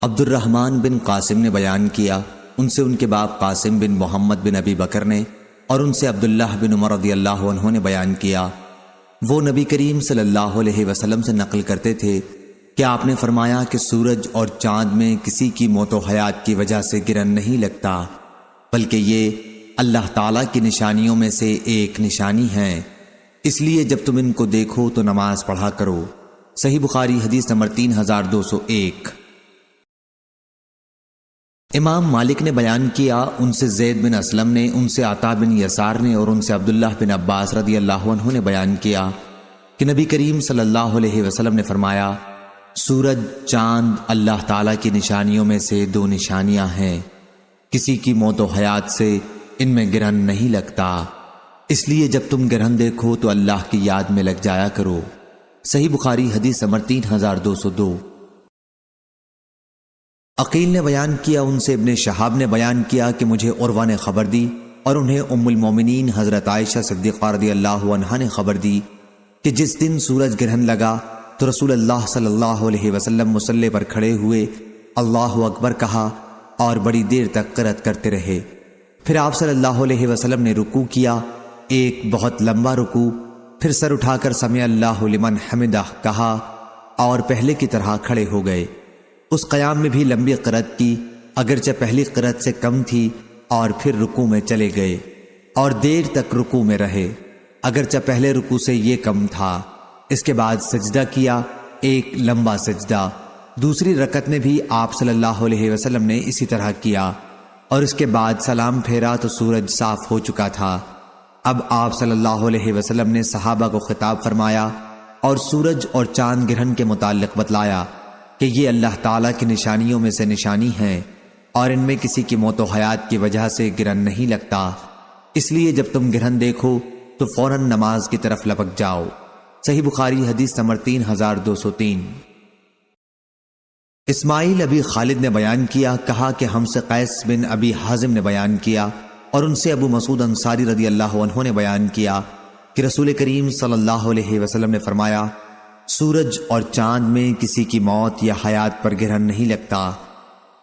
عبد الرحمن بن قاسم نے بیان کیا، ان سے ان کے باپ قاسم بن محمد بن ابی بکر نے، اور ان سے عبداللہ بن عمر رضی اللہ عنہ نے بیان کیا، وہ نبی کریم صلی اللہ علیہ وسلم سے نقل کرتے تھے کہ آپ نے فرمایا کہ سورج اور چاند میں کسی کی موت و حیات کی وجہ سے گرہن نہیں لگتا، بلکہ یہ اللہ تعالیٰ کی نشانیوں میں سے ایک نشانی ہے، اس لیے جب تم ان کو دیکھو تو نماز پڑھا کرو۔ صحیح بخاری حدیث نمبر 3201۔ امام مالک نے بیان کیا، ان سے زید بن اسلم نے، ان سے عطا بن یسار نے، اور ان سے عبداللہ بن عباس رضی اللہ عنہ نے بیان کیا کہ نبی کریم صلی اللہ علیہ وسلم نے فرمایا، سورج چاند اللہ تعالیٰ کی نشانیوں میں سے 2 نشانیاں ہیں، کسی کی موت و حیات سے ان میں گرہن نہیں لگتا، اس لیے جب تم گرہن دیکھو تو اللہ کی یاد میں لگ جایا کرو۔ صحیح بخاری حدیث نمبر 3202۔ عقیل نے بیان کیا، ان سے ابن شہاب نے بیان کیا کہ مجھے عروہ نے خبر دی، اور انہیں ام المومنین حضرت عائشہ صدیقہ رضی اللہ عنہا نے خبر دی کہ جس دن سورج گرہن لگا تو رسول اللہ صلی اللہ علیہ وسلم مصلی پر کھڑے ہوئے اللہ اکبر کہا اور بڑی دیر تک قرأت کرتے رہے، پھر آپ صلی اللہ علیہ وسلم نے رکوع کیا، ایک بہت لمبا رکوع، پھر سر اٹھا کر سمع اللہ لمن حمدہ کہا اور پہلے کی طرح کھڑے ہو گئے۔ اس قیام میں بھی لمبی قرأت کی، اگرچہ پہلی قرأت سے کم تھی، اور پھر رکوع میں چلے گئے اور دیر تک رکوع میں رہے، اگرچہ پہلے رکوع سے یہ کم تھا۔ اس کے بعد سجدہ کیا، ایک لمبا سجدہ۔ دوسری رکعت میں بھی آپ صلی اللہ علیہ وسلم نے اسی طرح کیا، اور اس کے بعد سلام پھیرا تو سورج صاف ہو چکا تھا۔ اب آپ صلی اللہ علیہ وسلم نے صحابہ کو خطاب فرمایا اور سورج اور چاند گرہن کے متعلق بتلایا کہ یہ اللہ تعالیٰ کی نشانیوں میں سے نشانی ہیں، اور ان میں کسی کی موت و حیات کی وجہ سے گرہن نہیں لگتا، اس لیے جب تم گرہن دیکھو تو فوراً نماز کی طرف لپک جاؤ۔ صحیح بخاری حدیث نمبر 3203۔ اسماعیل ابی خالد نے بیان کیا، کہا کہ ہم سے قیس بن ابی حازم نے بیان کیا، اور ان سے ابو مسعود انصاری رضی اللہ عنہ نے بیان کیا کہ رسول کریم صلی اللہ علیہ وسلم نے فرمایا، سورج اور چاند میں کسی کی موت یا حیات پر گرہن نہیں لگتا،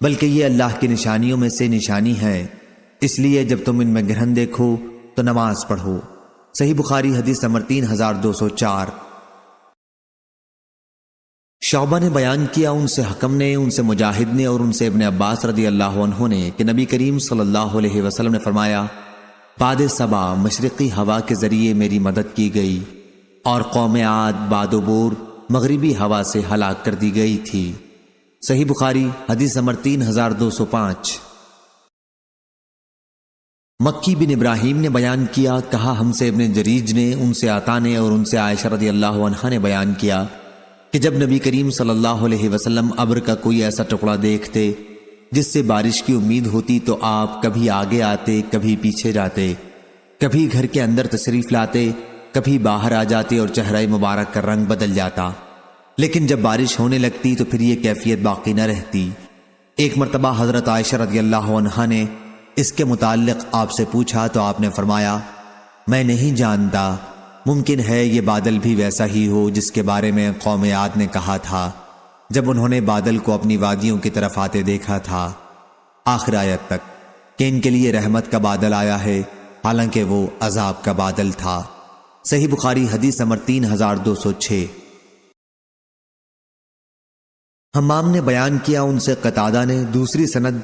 بلکہ یہ اللہ کی نشانیوں میں سے نشانی ہے، اس لیے جب تم ان میں گرہن دیکھو تو نماز پڑھو۔ صحیح بخاری حدیث نمبر 3204۔ شعبہ نے بیان کیا، ان سے حکم نے، ان سے مجاہد نے، اور ان سے ابن عباس رضی اللہ عنہ نے کہ نبی کریم صلی اللہ علیہ وسلم نے فرمایا، باد صبا مشرقی ہوا کے ذریعے میری مدد کی گئی، اور قوم عاد باد و بور مغربی ہوا سے ہلاک کر دی گئی تھی۔ صحیح بخاری حدیث نمبر 3205۔ مکی بن ابراہیم نے بیان کیا، کہا ہم سے ابن جریج نے، ان سے عطا نے، اور ان سے عائشہ رضی اللہ عنہا نے بیان کیا کہ جب نبی کریم صلی اللہ علیہ وسلم ابر کا کوئی ایسا ٹکڑا دیکھتے جس سے بارش کی امید ہوتی تو آپ کبھی آگے آتے، کبھی پیچھے جاتے، کبھی گھر کے اندر تشریف لاتے، کبھی باہر آ جاتے، اور چہرہ مبارک کا رنگ بدل جاتا، لیکن جب بارش ہونے لگتی تو پھر یہ کیفیت باقی نہ رہتی۔ ایک مرتبہ حضرت عائشہ رضی اللہ عنہا نے اس کے متعلق آپ سے پوچھا تو آپ نے فرمایا، میں نہیں جانتا، ممکن ہے یہ بادل بھی ویسا ہی ہو جس کے بارے میں قوم عاد نے کہا تھا جب انہوں نے بادل کو اپنی وادیوں کی طرف آتے دیکھا تھا، آخر آیت تک کہ ان کے لیے رحمت کا بادل آیا ہے، حالانکہ وہ عذاب کا بادل تھا۔ صحیح بخاری حدیث نمبر 3206۔ حمام نے بیان کیا، ان سے قتادہ نے، دوسری سند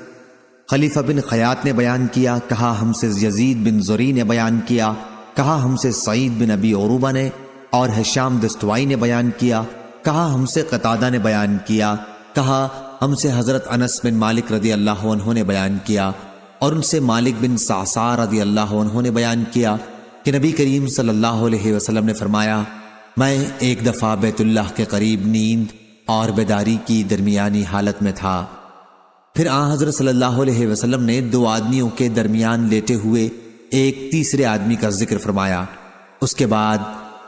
خلیفہ بن خیاط نے بیان کیا، کہا ہم سے یزید بن زری نے بیان کیا، کہا ہم سے سعید بن ابی عروبہ نے، اور ہشام دستوائی نے بیان کیا، کہا ہم سے قتادہ نے بیان کیا، کہا ہم سے حضرت انس بن مالک رضی اللہ عنہ نے بیان کیا، اور ان سے مالک بن صعصع رضی اللہ عنہ نے بیان کیا کہ نبی کریم صلی اللہ علیہ وسلم نے فرمایا، میں ایک دفعہ بیت اللہ کے قریب نیند اور بیداری کی درمیانی حالت میں تھا، پھر آن حضرت صلی اللہ علیہ وسلم نے 2 آدمیوں کے درمیان لیٹے ہوئے ایک تیسرے آدمی کا ذکر فرمایا، اس کے بعد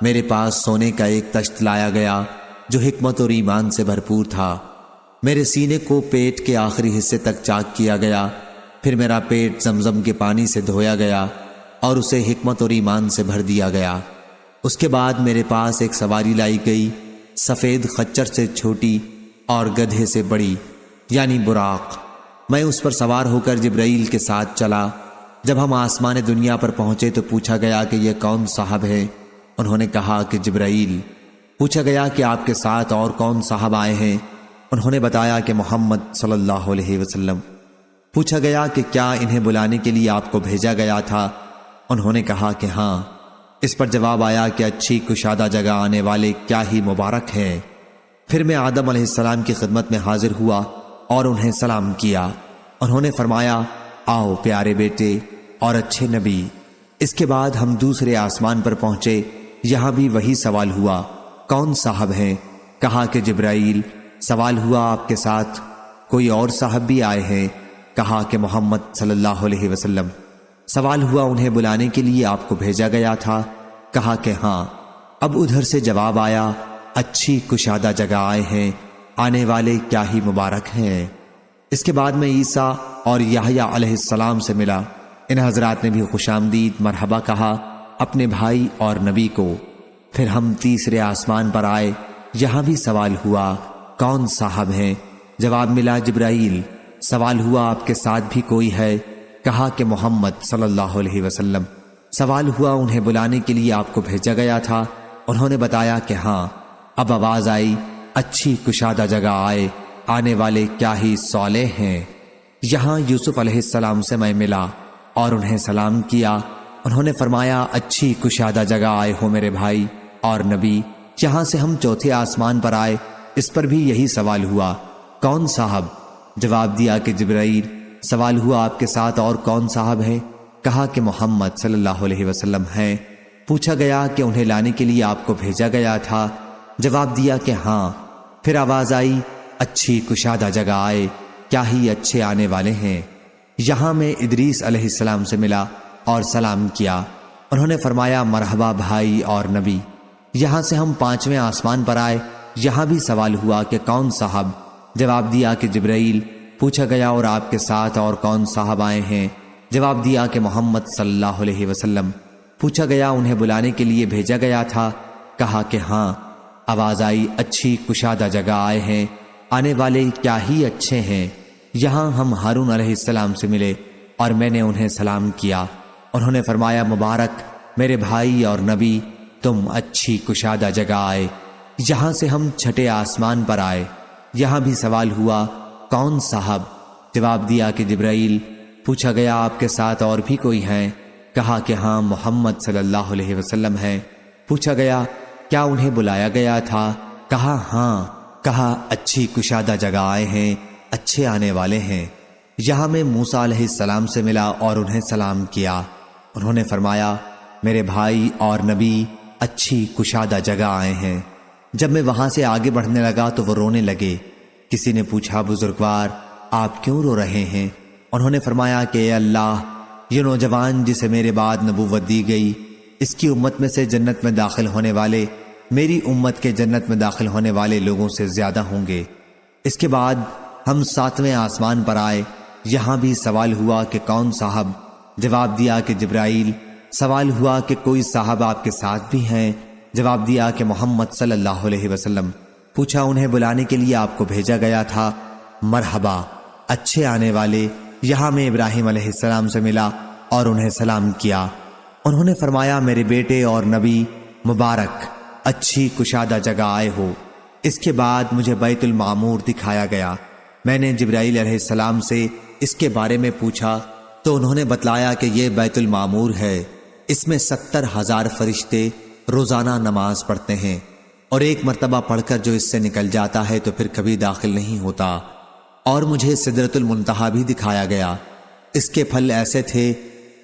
میرے پاس سونے کا ایک تشت لایا گیا جو حکمت اور ایمان سے بھرپور تھا، میرے سینے کو پیٹ کے آخری حصے تک چاک کیا گیا، پھر میرا پیٹ زمزم کے پانی سے دھویا گیا اور اسے حکمت اور ایمان سے بھر دیا گیا، اس کے بعد میرے پاس ایک سواری لائی گئی، سفید خچر سے چھوٹی اور گدھے سے بڑی، یعنی براق۔ میں اس پر سوار ہو کر جبرائیل کے ساتھ چلا۔ جب ہم آسمان دنیا پر پہنچے تو پوچھا گیا کہ یہ کون صاحب ہے؟ انہوں نے کہا کہ جبرائیل۔ پوچھا گیا کہ آپ کے ساتھ اور کون صاحب آئے ہیں؟ انہوں نے بتایا کہ محمد صلی اللہ علیہ وسلم۔ پوچھا گیا کہ کیا انہیں بلانے کے لیے آپ کو بھیجا گیا تھا؟ انہوں نے کہا کہ ہاں۔ اس پر جواب آیا کہ اچھی کشادہ جگہ آنے والے کیا ہی مبارک ہیں۔ پھر میں آدم علیہ السلام کی خدمت میں حاضر ہوا اور انہیں سلام کیا۔ انہوں نے فرمایا آؤ پیارے بیٹے اور اچھے نبی۔ اس کے بعد ہم دوسرے آسمان پر پہنچے، یہاں بھی وہی سوال ہوا کون صاحب ہیں؟ کہا کہ جبرائیل۔ سوال ہوا آپ کے ساتھ کوئی اور صاحب بھی آئے ہیں؟ کہا کہ محمد صلی اللہ علیہ وسلم۔ سوال ہوا انہیں بلانے کے لیے آپ کو بھیجا گیا تھا؟ کہا کہ ہاں۔ اب ادھر سے جواب آیا اچھی کشادہ جگہ آئے ہیں، آنے والے کیا ہی مبارک ہیں۔ اس کے بعد میں عیسیٰ اور یحییٰ علیہ السلام سے ملا۔ ان حضرات نے بھی خوش آمدید مرحبا کہا اپنے بھائی اور نبی کو۔ پھر ہم تیسرے آسمان پر آئے، یہاں بھی سوال ہوا کون صاحب ہیں؟ جواب ملا جبرائیل۔ سوال ہوا آپ کے ساتھ بھی کوئی ہے؟ کہا کہ محمد صلی اللہ علیہ وسلم۔ سوال ہوا انہیں بلانے کے لیے آپ کو بھیجا گیا تھا؟ انہوں نے بتایا کہ ہاں۔ اب آواز آئی اچھی کشادہ جگہ آئے، آنے والے کیا ہی صالح ہیں۔ یہاں یوسف علیہ السلام سے میں ملا اور انہیں سلام کیا۔ انہوں نے فرمایا اچھی کشادہ جگہ آئے ہو میرے بھائی اور نبی۔ یہاں سے ہم چوتھے آسمان پر آئے، اس پر بھی یہی سوال ہوا کون صاحب؟ جواب دیا کہ جبرائیل۔ سوال ہوا آپ کے ساتھ اور کون صاحب ہے؟ کہا کہ محمد صلی اللہ علیہ وسلم ہیں۔ پوچھا گیا کہ انہیں لانے کے لیے آپ کو بھیجا گیا تھا؟ جواب دیا کہ ہاں۔ پھر آواز آئی اچھی کشادہ جگہ آئے، کیا ہی اچھے آنے والے ہیں۔ یہاں میں ادریس علیہ السلام سے ملا اور سلام کیا۔ انہوں نے فرمایا مرحبا بھائی اور نبی۔ یہاں سے ہم پانچویں آسمان پر آئے، یہاں بھی سوال ہوا کہ کون صاحب؟ جواب دیا کہ جبرائیل۔ پوچھا گیا اور آپ کے ساتھ اور کون صاحب آئے ہیں؟ جواب دیا کہ محمد صلی اللہ علیہ وسلم۔ پوچھا گیا انہیں بلانے کے لیے بھیجا گیا تھا؟ کہا کہ ہاں۔ آواز آئی اچھی کشادہ جگہ آئے ہیں، آنے والے کیا ہی اچھے ہیں۔ یہاں ہم ہارون علیہ السلام سے ملے اور میں نے انہیں سلام کیا۔ انہوں نے فرمایا مبارک میرے بھائی اور نبی، تم اچھی کشادہ جگہ آئے۔ یہاں سے ہم چھٹے آسمان پر آئے، یہاں بھی سوال ہوا کون صاحب؟ جواب دیا کہ جبرائیل۔ پوچھا گیا آپ کے ساتھ اور بھی کوئی ہیں؟ کہا کہ ہاں محمد صلی اللہ علیہ وسلم ہیں۔ پوچھا گیا کیا انہیں بلایا گیا تھا؟ کہا ہاں۔ کہا اچھی کشادہ جگہ آئے ہیں، اچھے آنے والے ہیں۔ یہاں میں موسیٰ علیہ السلام سے ملا اور انہیں سلام کیا۔ انہوں نے فرمایا میرے بھائی اور نبی، اچھی کشادہ جگہ آئے ہیں۔ جب میں وہاں سے آگے بڑھنے لگا تو وہ رونے لگے۔ کسی نے پوچھا بزرگوار آپ کیوں رو رہے ہیں؟ انہوں نے فرمایا کہ اے اللہ، یہ نوجوان جسے میرے بعد نبوت دی گئی، اس کی امت میں سے جنت میں داخل ہونے والے میری امت کے جنت میں داخل ہونے والے لوگوں سے زیادہ ہوں گے۔ اس کے بعد ہم ساتویں آسمان پر آئے، یہاں بھی سوال ہوا کہ کون صاحب؟ جواب دیا کہ جبرائیل۔ سوال ہوا کہ کوئی صاحب آپ کے ساتھ بھی ہیں؟ جواب دیا کہ محمد صلی اللہ علیہ وسلم۔ پوچھا انہیں بلانے کے لیے آپ کو بھیجا گیا تھا؟ مرحبا اچھے آنے والے۔ یہاں میں ابراہیم علیہ السلام سے ملا اور انہیں سلام کیا۔ انہوں نے فرمایا میرے بیٹے اور نبی، مبارک اچھی کشادہ جگہ آئے ہو۔ اس کے بعد مجھے بیت المعمور دکھایا گیا۔ میں نے جبرائیل علیہ السلام سے اس کے بارے میں پوچھا تو انہوں نے بتلایا کہ یہ بیت المعمور ہے، اس میں 70,000 فرشتے روزانہ نماز پڑھتے ہیں، اور ایک مرتبہ پڑھ کر جو اس سے نکل جاتا ہے تو پھر کبھی داخل نہیں ہوتا۔ اور مجھے سدرۃ المنتہا بھی دکھایا گیا۔ اس کے پھل ایسے تھے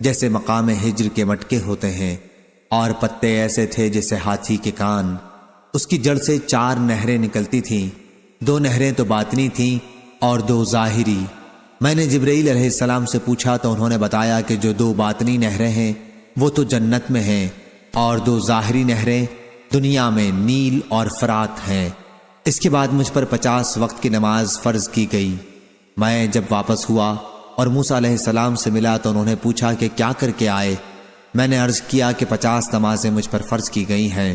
جیسے مقام ہجر کے مٹکے ہوتے ہیں، اور پتے ایسے تھے جیسے ہاتھی کے کان۔ اس کی جڑ سے 4 نہریں نکلتی تھیں، 2 نہریں تو باطنی تھیں اور 2 ظاہری۔ میں نے جبرائیل علیہ السلام سے پوچھا تو انہوں نے بتایا کہ جو 2 باطنی نہریں ہیں وہ تو جنت میں ہیں، اور 2 ظاہری نہریں دنیا میں نیل اور فرات ہیں۔ اس کے بعد مجھ پر 50 وقت کی نماز فرض کی گئی۔ میں جب واپس ہوا اور موسیٰ علیہ السلام سے ملا تو انہوں نے پوچھا کہ کیا کر کے آئے؟ میں نے عرض کیا کہ 50 نمازیں مجھ پر فرض کی گئی ہیں۔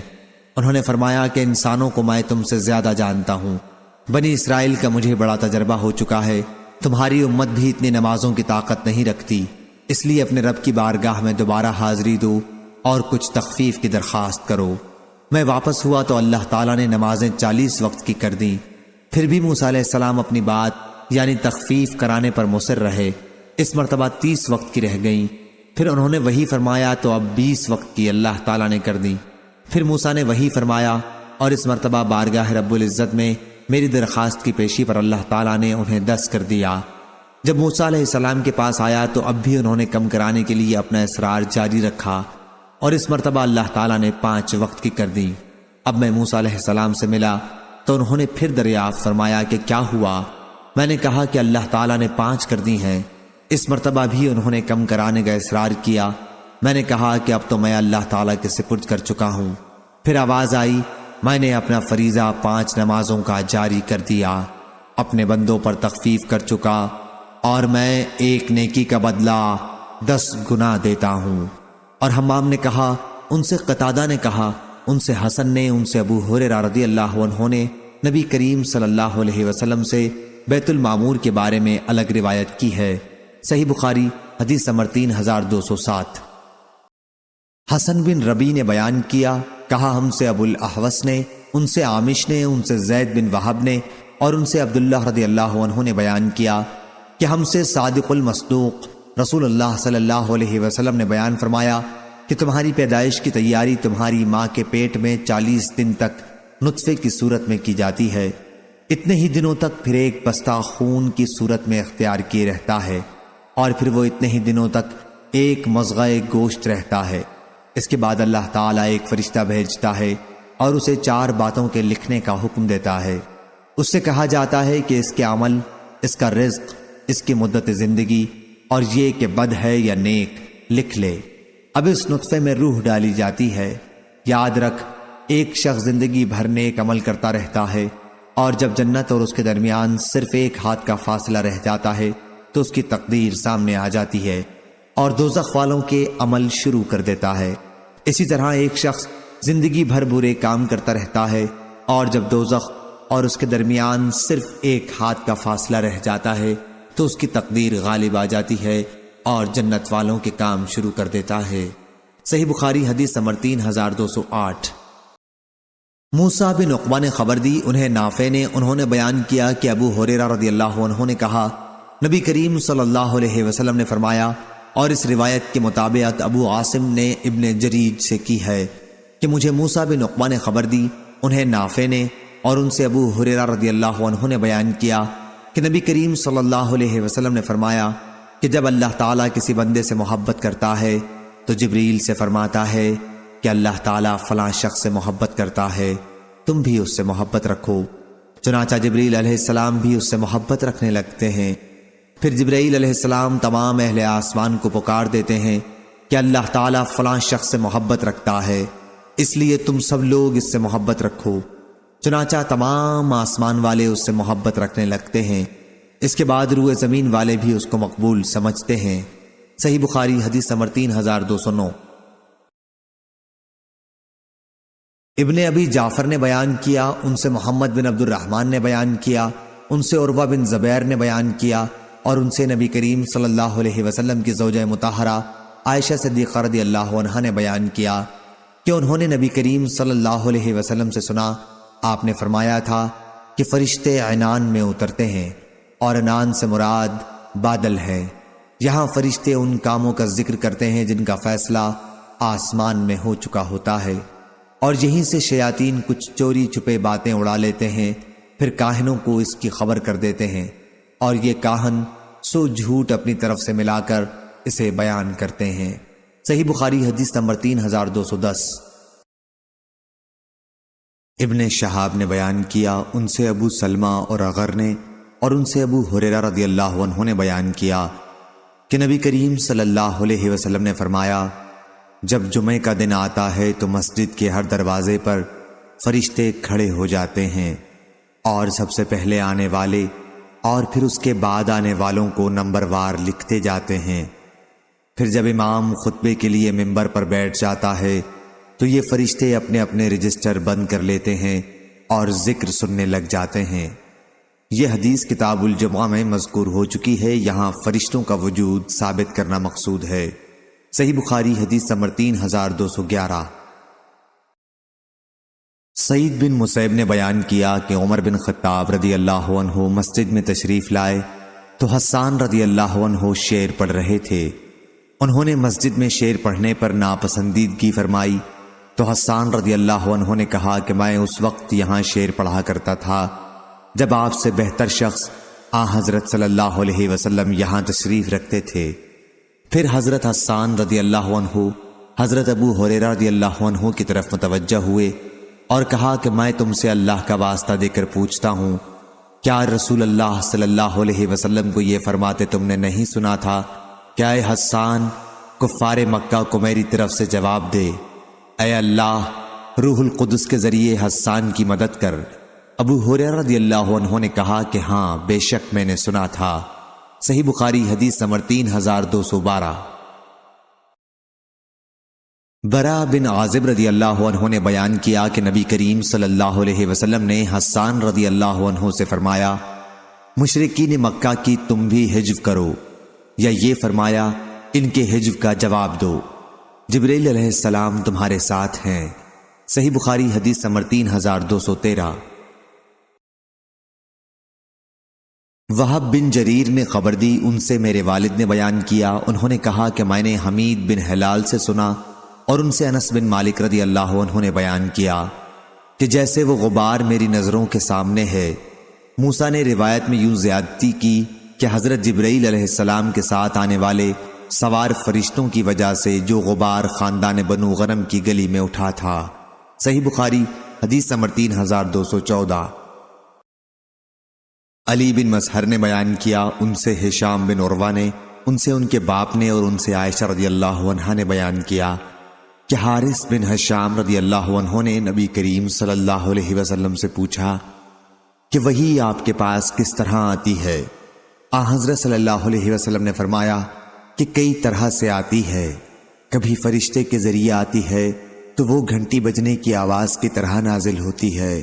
انہوں نے فرمایا کہ انسانوں کو میں تم سے زیادہ جانتا ہوں، بنی اسرائیل کا مجھے بڑا تجربہ ہو چکا ہے، تمہاری امت بھی اتنی نمازوں کی طاقت نہیں رکھتی، اس لیے اپنے رب کی بارگاہ میں دوبارہ حاضری دو اور کچھ تخفیف کی درخواست کرو۔ میں واپس ہوا تو اللہ تعالیٰ نے نمازیں 40 وقت کی کر دیں۔ پھر بھی موسیٰ علیہ السلام اپنی بات یعنی تخفیف کرانے پر مصر رہے۔ اس مرتبہ 30 وقت کی رہ گئیں۔ پھر انہوں نے وہی فرمایا تو اب 20 وقت کی اللہ تعالیٰ نے کر دی۔ پھر موسیٰ نے وہی فرمایا اور اس مرتبہ بارگاہ رب العزت میں میری درخواست کی پیشی پر اللہ تعالیٰ نے انہیں 10 کر دیا۔ جب موسیٰ علیہ السلام کے پاس آیا تو اب بھی انہوں نے کم کرانے کے لیے اپنا اصرار جاری رکھا اور اس مرتبہ اللہ تعالیٰ نے 5 وقت کی کر دی۔ اب میں موسیٰ علیہ السلام سے ملا تو انہوں نے پھر دریافت فرمایا کہ کیا ہوا؟ میں نے کہا کہ اللہ تعالیٰ نے 5 کر دی ہیں۔ اس مرتبہ بھی انہوں نے کم کرانے کا اصرار کیا۔ میں نے کہا کہ اب تو میں اللہ تعالیٰ کے سپرد کر چکا ہوں۔ پھر آواز آئی، میں نے اپنا فریضہ 5 نمازوں کا جاری کر دیا، اپنے بندوں پر تخفیف کر چکا، اور میں ایک نیکی کا بدلہ 10 گنا دیتا ہوں۔ اور حمام نے کہا، ان سے قتادہ نے کہا، ان سے حسن نے، ان سے ابو ہریرہ رضی اللہ عنہ نے نبی کریم صلی اللہ علیہ وسلم سے بیت المعمور کے بارے میں الگ روایت کی ہے۔ صحیح بخاری حدیث نمبر 3207۔ حسن بن ربی نے بیان کیا، کہا ہم سے ابو الاحوص نے، ان سے عامش نے، ان سے زید بن وہب نے اور ان سے عبداللہ رضی اللہ عنہ نے بیان کیا کہ ہم سے صادق المصدوق رسول اللہ صلی اللہ علیہ وسلم نے بیان فرمایا کہ تمہاری پیدائش کی تیاری تمہاری ماں کے پیٹ میں 40 دن تک نطفے کی صورت میں کی جاتی ہے، اتنے ہی دنوں تک پھر ایک بستہ خون کی صورت میں اختیار کیے رہتا ہے، اور پھر وہ اتنے ہی دنوں تک ایک مضغہ گوشت رہتا ہے۔ اس کے بعد اللہ تعالیٰ ایک فرشتہ بھیجتا ہے اور اسے 4 باتوں کے لکھنے کا حکم دیتا ہے۔ اس سے کہا جاتا ہے کہ اس کے عمل، اس کا رزق، اس کی مدت زندگی اور یہ کہ بد ہے یا نیک لکھ لے۔ اب اس نطفے میں روح ڈالی جاتی ہے۔ یاد رکھ، ایک شخص زندگی بھر نیک عمل کرتا رہتا ہے، اور جب جنت اور اس کے درمیان صرف ایک ہاتھ کا فاصلہ رہ جاتا ہے تو اس کی تقدیر سامنے آ جاتی ہے اور دوزخ والوں کے عمل شروع کر دیتا ہے۔ اسی طرح ایک شخص زندگی بھر برے کام کرتا رہتا ہے، اور جب دوزخ اور اس کے درمیان صرف ایک ہاتھ کا فاصلہ رہ جاتا ہے تو اس کی تقدیر غالب آ جاتی ہے اور جنت والوں کے کام شروع کر دیتا ہے۔ صحیح بخاری حدیث نمبر 3208۔ موسیٰ بن عقبہ نے خبر دی، انہیں نافع نے، انہوں نے بیان کیا کہ ابو ہریرہ رضی اللہ عنہ نے کہا، نبی کریم صلی اللہ علیہ وسلم نے فرمایا، اور اس روایت کے مطابق ابو عاصم نے ابن جریج سے کی ہے کہ مجھے موسیٰ بن عقبہ نے خبر دی، انہیں نافع نے اور ان سے ابو ہریرہ رضی اللہ عنہ نے بیان کیا کہ نبی کریم صلی اللہ علیہ وسلم نے فرمایا کہ جب اللہ تعالیٰ کسی بندے سے محبت کرتا ہے تو جبریل سے فرماتا ہے کہ اللہ تعالیٰ فلاں شخص سے محبت کرتا ہے، تم بھی اس سے محبت رکھو۔ چنانچہ جبریل علیہ السلام بھی اس سے محبت رکھنے لگتے ہیں۔ پھر جبرائیل علیہ السلام تمام اہل آسمان کو پکار دیتے ہیں کہ اللہ تعالیٰ فلاں شخص سے محبت رکھتا ہے، اس لیے تم سب لوگ اس سے محبت رکھو۔ چنانچہ تمام آسمان والے اس سے محبت رکھنے لگتے ہیں۔ اس کے بعد روئے زمین والے بھی اس کو مقبول سمجھتے ہیں۔ صحیح بخاری حدیث نمبر 3209۔ ابن ابی جعفر نے بیان کیا، ان سے محمد بن عبد الرحمن نے بیان کیا، ان سے عروہ بن زبیر نے بیان کیا، اور ان سے نبی کریم صلی اللہ علیہ وسلم کی زوجہ مطہرہ عائشہ صدیقہ رضی اللہ عنہا نے بیان کیا کہ انہوں نے نبی کریم صلی اللہ علیہ وسلم سے سنا، آپ نے فرمایا تھا کہ فرشتے عنان میں اترتے ہیں، اور عنان سے مراد بادل ہے۔ یہاں فرشتے ان کاموں کا ذکر کرتے ہیں جن کا فیصلہ آسمان میں ہو چکا ہوتا ہے، اور یہیں سے شیاطین کچھ چوری چھپے باتیں اڑا لیتے ہیں، پھر کاہنوں کو اس کی خبر کر دیتے ہیں، اور یہ کاہن سو جھوٹ اپنی طرف سے ملا کر اسے بیان کرتے ہیں۔ صحیح بخاری حدیث نمبر 3210۔ ابن شہاب نے بیان کیا، ان سے ابو سلمہ اور اغر نے، اور ان سے ابو ہریرہ رضی اللہ عنہ نے بیان کیا کہ نبی کریم صلی اللہ علیہ وسلم نے فرمایا، جب جمعے کا دن آتا ہے تو مسجد کے ہر دروازے پر فرشتے کھڑے ہو جاتے ہیں، اور سب سے پہلے آنے والے اور پھر اس کے بعد آنے والوں کو نمبر وار لکھتے جاتے ہیں۔ پھر جب امام خطبے کے لیے ممبر پر بیٹھ جاتا ہے تو یہ فرشتے اپنے اپنے رجسٹر بند کر لیتے ہیں اور ذکر سننے لگ جاتے ہیں۔ یہ حدیث کتاب الجمعہ میں مذکور ہو چکی ہے، یہاں فرشتوں کا وجود ثابت کرنا مقصود ہے۔ صحیح بخاری حدیث نمبر 3211۔ سعید بن مسیب نے بیان کیا کہ عمر بن خطاب رضی اللہ عنہ مسجد میں تشریف لائے تو حسان رضی اللہ عنہ شعر پڑھ رہے تھے۔ انہوں نے مسجد میں شعر پڑھنے پر ناپسندیدگی فرمائی تو حسان رضی اللہ عنہ نے کہا کہ میں اس وقت یہاں شعر پڑھا کرتا تھا جب آپ سے بہتر شخص حضرت صلی اللہ علیہ وسلم یہاں تشریف رکھتے تھے۔ پھر حضرت حسان رضی اللہ عنہ حضرت ابو ہریرہ رضی اللہ عنہ کی طرف متوجہ ہوئے اور کہا کہ میں تم سے اللہ کا واسطہ دے کر پوچھتا ہوں، کیا رسول اللہ صلی اللہ علیہ وسلم کو یہ فرماتے تم نے نہیں سنا تھا کہ اے حسان، کفار مکہ کو میری طرف سے جواب دے، اے اللہ روح القدس کے ذریعے حسان کی مدد کر۔ ابو ہریرہ رضی اللہ عنہ نے کہا کہ ہاں بے شک میں نے سنا تھا۔ صحیح بخاری حدیث نمبر 3212۔ برا بن عازب رضی اللہ عنہ نے بیان کیا کہ نبی کریم صلی اللہ علیہ وسلم نے حسان رضی اللہ عنہ سے فرمایا، مشرکین مکہ کی تم بھی حجو کرو، یا یہ فرمایا ان کے حجو کا جواب دو، جبرائیل علیہ السلام تمہارے ساتھ ہیں۔ صحیح بخاری حدیث نمبر 3213۔ وہب بن جریر نے خبر دی، ان سے میرے والد نے بیان کیا، انہوں نے کہا کہ میں نے حمید بن ہلال سے سنا اور ان سے انس بن مالک رضی اللہ عنہ نے بیان کیا کہ جیسے وہ غبار میری نظروں کے سامنے ہے۔ موسیٰ نے روایت میں یوں زیادتی کی کہ حضرت جبرائیل علیہ السلام کے ساتھ آنے والے سوار فرشتوں کی وجہ سے جو غبار خاندان بنو غنم کی گلی میں اٹھا تھا۔ صحیح بخاری حدیث نمبر 3214۔ علی بن مسہر نے بیان کیا، ان سے ہشام بن عروہ نے، ان سے ان کے باپ نے اور ان سے عائشہ رضی اللہ عنہا نے بیان کیا کہ حارث بن ہشام رضی اللہ عنہ نے نبی کریم صلی اللہ علیہ وسلم سے پوچھا کہ وحی آپ کے پاس کس طرح آتی ہے؟ حضرت صلی اللہ علیہ وسلم نے فرمایا کہ کئی طرح سے آتی ہے، کبھی فرشتے کے ذریعے آتی ہے تو وہ گھنٹی بجنے کی آواز کی طرح نازل ہوتی ہے،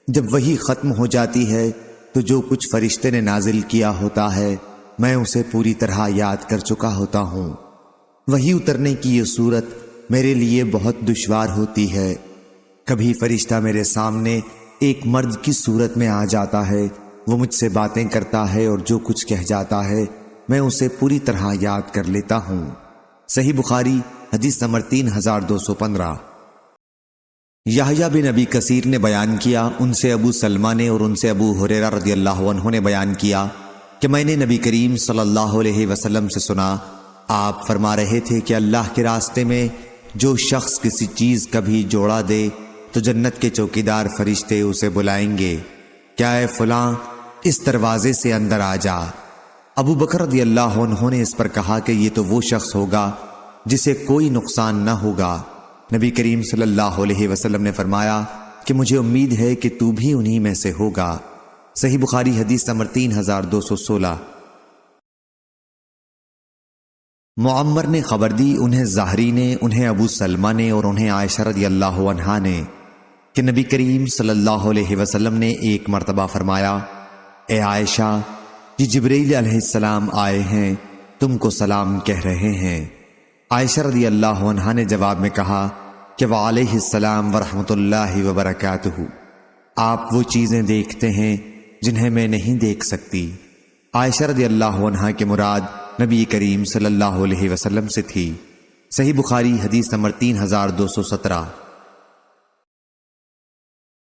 جب وحی ختم ہو جاتی ہے تو جو کچھ فرشتے نے نازل کیا ہوتا ہے میں اسے پوری طرح یاد کر چکا ہوتا ہوں۔ وحی اترنے کی یہ صورت میرے لیے بہت دشوار ہوتی ہے، کبھی فرشتہ میرے سامنے ایک مرد کی صورت میں آ جاتا ہے، وہ مجھ سے باتیں کرتا ہے اور جو کچھ کہہ جاتا ہے میں اسے پوری طرح یاد کر لیتا ہوں۔ صحیح بخاری حدیث نمبر 3215۔ یحییٰ بن ابی کثیر نے بیان کیا، ان سے ابو سلمہ نے اور ان سے ابو ہریرہ رضی اللہ عنہ نے بیان کیا کہ میں نے نبی کریم صلی اللہ علیہ وسلم سے سنا، آپ فرما رہے تھے کہ اللہ کے راستے میں جو شخص کسی چیز کا بھی جوڑا دے تو جنت کے چوکیدار فرشتے اسے بلائیں گے، کیا اے فلاں اس دروازے سے اندر آ جا۔ ابو بکر رضی اللہ عنہ نے اس پر کہا کہ یہ تو وہ شخص ہوگا جسے کوئی نقصان نہ ہوگا۔ نبی کریم صلی اللہ علیہ وسلم نے فرمایا کہ مجھے امید ہے کہ تو بھی انہی میں سے ہوگا۔ صحیح بخاری حدیث نمبر 3216۔ معمر نے خبر دی، انہیں زہری نے، انہیں ابو سلمہ نے اور انہیں عائشہ رضی اللہ عنہا نے کہ نبی کریم صلی اللہ علیہ وسلم نے ایک مرتبہ فرمایا، اے عائشہ، یہ جبرائیل علیہ السلام آئے ہیں، تم کو سلام کہہ رہے ہیں۔ عائشہ رضی اللہ عنہا نے جواب میں کہا کہ وعلیہ السلام ورحمۃ اللہ وبرکاتہ، آپ وہ چیزیں دیکھتے ہیں جنہیں میں نہیں دیکھ سکتی۔ عائشہ رضی اللہ عنہا کے مراد نبی کریم صلی اللہ علیہ وسلم سے تھی۔ صحیح بخاری حدیث نمبر 3217۔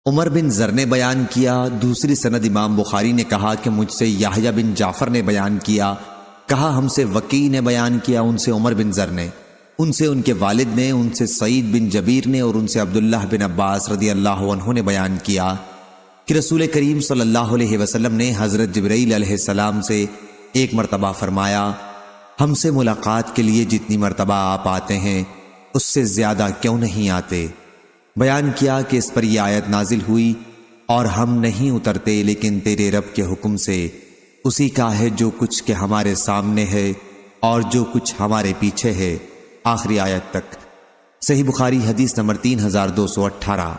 عمر بن زر نے بیان کیا، دوسری سند امام بخاری نے کہا کہ مجھ سے یحییٰ بن جعفر نے بیان کیا، کہا ہم سے وکی نے بیان کیا، ان سے عمر بن زر نے، ان سے ان کے والد نے، ان سے سعید بن جبیر نے اور ان سے عبداللہ بن عباس رضی اللہ عنہ نے بیان کیا کہ رسول کریم صلی اللہ علیہ وسلم نے حضرت جبرائیل علیہ السلام سے ایک مرتبہ فرمایا، ہم سے ملاقات کے لیے جتنی مرتبہ آپ آتے ہیں اس سے زیادہ کیوں نہیں آتے؟ بیان کیا کہ اس پر یہ آیت نازل ہوئی، اور ہم نہیں اترتے لیکن تیرے رب کے حکم سے، اسی کا ہے جو کچھ کہ ہمارے سامنے ہے اور جو کچھ ہمارے پیچھے ہے، آخری آیت تک۔ صحیح بخاری حدیث نمبر 3218۔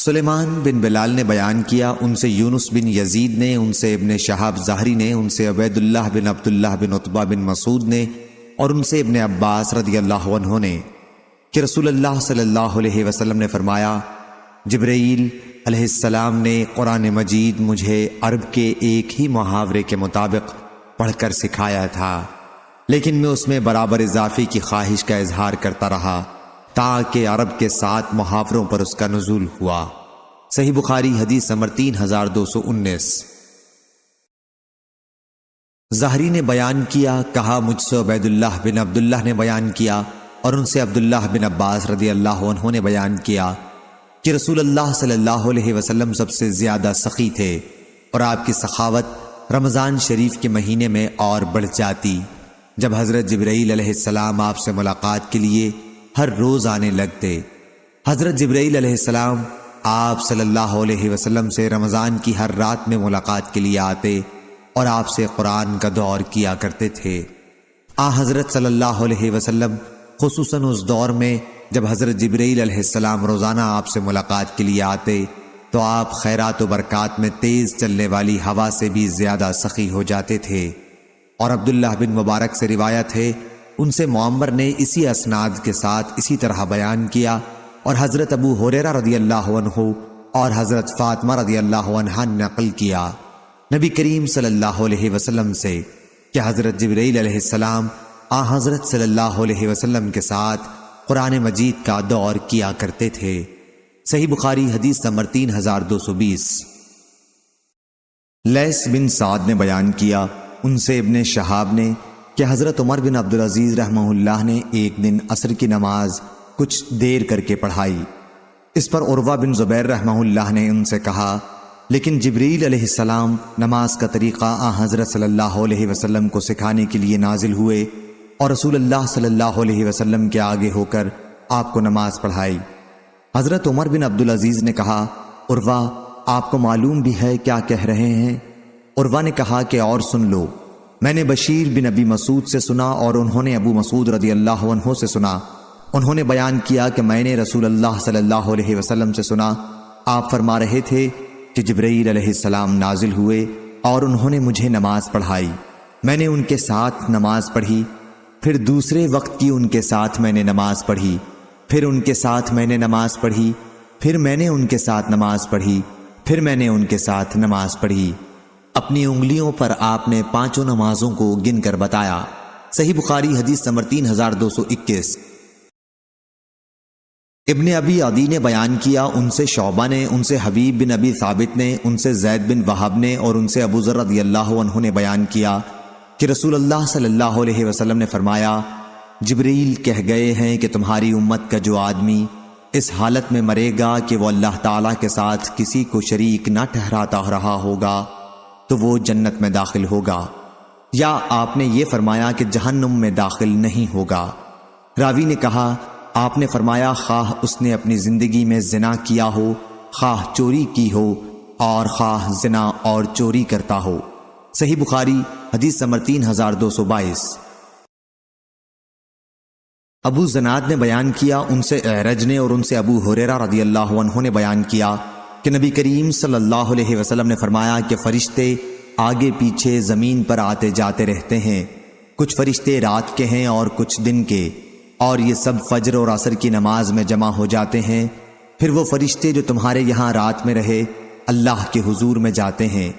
سلیمان بن بلال نے بیان کیا، ان سے یونس بن یزید نے، ان سے ابن شہاب زہری نے، ان سے عبید اللہ بن عبداللہ بن عتبہ بن مسعود نے، اور ان سے ابن عباس رضی اللہ عنہ نے کہ رسول اللہ صلی اللہ علیہ وسلم نے فرمایا، جبرائیل علیہ السلام نے قرآن مجید مجھے عرب کے ایک ہی محاورے کے مطابق پڑھ کر سکھایا تھا، لیکن میں اس میں برابر اضافے کی خواہش کا اظہار کرتا رہا تاکہ عرب کے 7 محاوروں پر اس کا نزول ہوا۔ صحیح بخاری حدیث نمبر 3219۔ زہری نے بیان کیا، کہا مجھ سے عبید اللہ بن عبداللہ نے بیان کیا، اور ان سے عبداللہ بن عباس رضی اللہ عنہ نے بیان کیا کہ رسول اللہ صلی اللہ علیہ وسلم سب سے زیادہ سخی تھے، اور آپ کی سخاوت رمضان شریف کے مہینے میں اور بڑھ جاتی، جب حضرت جبرائیل علیہ السلام آپ سے ملاقات کے لیے ہر روز آنے لگتے۔ حضرت جبرائیل علیہ السلام آپ صلی اللہ علیہ وسلم سے رمضان کی ہر رات میں ملاقات کے لیے آتے اور آپ سے قرآن کا دور کیا کرتے تھے۔ حضرت صلی اللہ علیہ وسلم خصوصاً اس دور میں جب حضرت جبرائیل علیہ السلام روزانہ آپ سے ملاقات کے لیے آتے تو آپ خیرات و برکات میں تیز چلنے والی ہوا سے بھی زیادہ سخی ہو جاتے تھے۔ اور عبداللہ بن مبارک سے روایت ہے، ان سے معمر نے اسی اسناد کے ساتھ اسی طرح بیان کیا، اور حضرت ابو ہریرہ رضی اللہ عنہ اور حضرت فاطمہ رضی اللہ عنہا نے نقل کیا نبی کریم صلی اللہ علیہ وسلم سے کہ حضرت جبرائیل علیہ السلام حضرت صلی اللہ علیہ وسلم کے ساتھ قرآن مجید کا دور کیا کرتے تھے۔ صحیح بخاری حدیث نمبر 3220۔ لیث بن سعد نے بیان کیا، ان سے ابن شہاب نے کہ حضرت عمر بن عبدالعزیز رحمہ اللہ نے ایک دن عصر کی نماز کچھ دیر کر کے پڑھائی۔ اس پر عروہ بن زبیر رحمہ اللہ نے ان سے کہا، لیکن جبریل علیہ السلام نماز کا طریقہ حضرت صلی اللہ علیہ وسلم کو سکھانے کے لیے نازل ہوئے اور رسول اللہ صلی اللہ علیہ وسلم کے آگے ہو کر آپ کو نماز پڑھائی۔ حضرت عمر بن عبدالعزیز نے کہا، عروہ آپ کو معلوم بھی ہے کیا کہہ رہے ہیں؟ عروہ نے کہا کہ اور سن لو، میں نے بشیر بن ابی مسعود سے سنا اور انہوں نے ابو مسعود رضی اللہ عنہ سے سنا۔ انہوں نے بیان کیا کہ میں نے رسول اللہ صلی اللہ علیہ وسلم سے سنا، آپ فرما رہے تھے کہ جبرائیل علیہ السلام نازل ہوئے اور انہوں نے مجھے نماز پڑھائی، میں نے ان کے ساتھ نماز پڑھی، پھر دوسرے وقت کی ان کے ساتھ میں نے نماز پڑھی، پھر ان کے ساتھ میں نے نماز پڑھی، پھر میں نے ان کے ساتھ نماز پڑھی، پھر میں نے ان کے ساتھ نماز پڑھی۔ اپنی انگلیوں پر آپ نے 5 نمازوں کو گن کر بتایا۔ صحیح بخاری حدیث نمبر 3221۔ ابن ابی عدی نے بیان کیا، ان سے شعبہ نے، ان سے حبیب بن ابی ثابت نے، ان سے زید بن وہب نے، اور ان سے ابو ذر رضی اللہ عنہ نے بیان کیا کہ رسول اللہ صلی اللہ علیہ وسلم نے فرمایا، جبریل کہہ گئے ہیں کہ تمہاری امت کا جو آدمی اس حالت میں مرے گا کہ وہ اللہ تعالیٰ کے ساتھ کسی کو شریک نہ ٹھہراتا رہا ہوگا تو وہ جنت میں داخل ہوگا، یا آپ نے یہ فرمایا کہ جہنم میں داخل نہیں ہوگا۔ راوی نے کہا، آپ نے فرمایا خواہ اس نے اپنی زندگی میں زنا کیا ہو، خواہ چوری کی ہو، اور خواہ زنا اور چوری کرتا ہو۔ صحیح بخاری حدیث نمبر 3222۔ ابو زناد نے بیان کیا، ان سے اعرج نے اور ان سے ابو ہریرہ رضی اللہ عنہ نے بیان کیا کہ نبی کریم صلی اللہ علیہ وسلم نے فرمایا کہ فرشتے آگے پیچھے زمین پر آتے جاتے رہتے ہیں، کچھ فرشتے رات کے ہیں اور کچھ دن کے، اور یہ سب فجر اور عصر کی نماز میں جمع ہو جاتے ہیں۔ پھر وہ فرشتے جو تمہارے یہاں رات میں رہے اللہ کے حضور میں جاتے ہیں،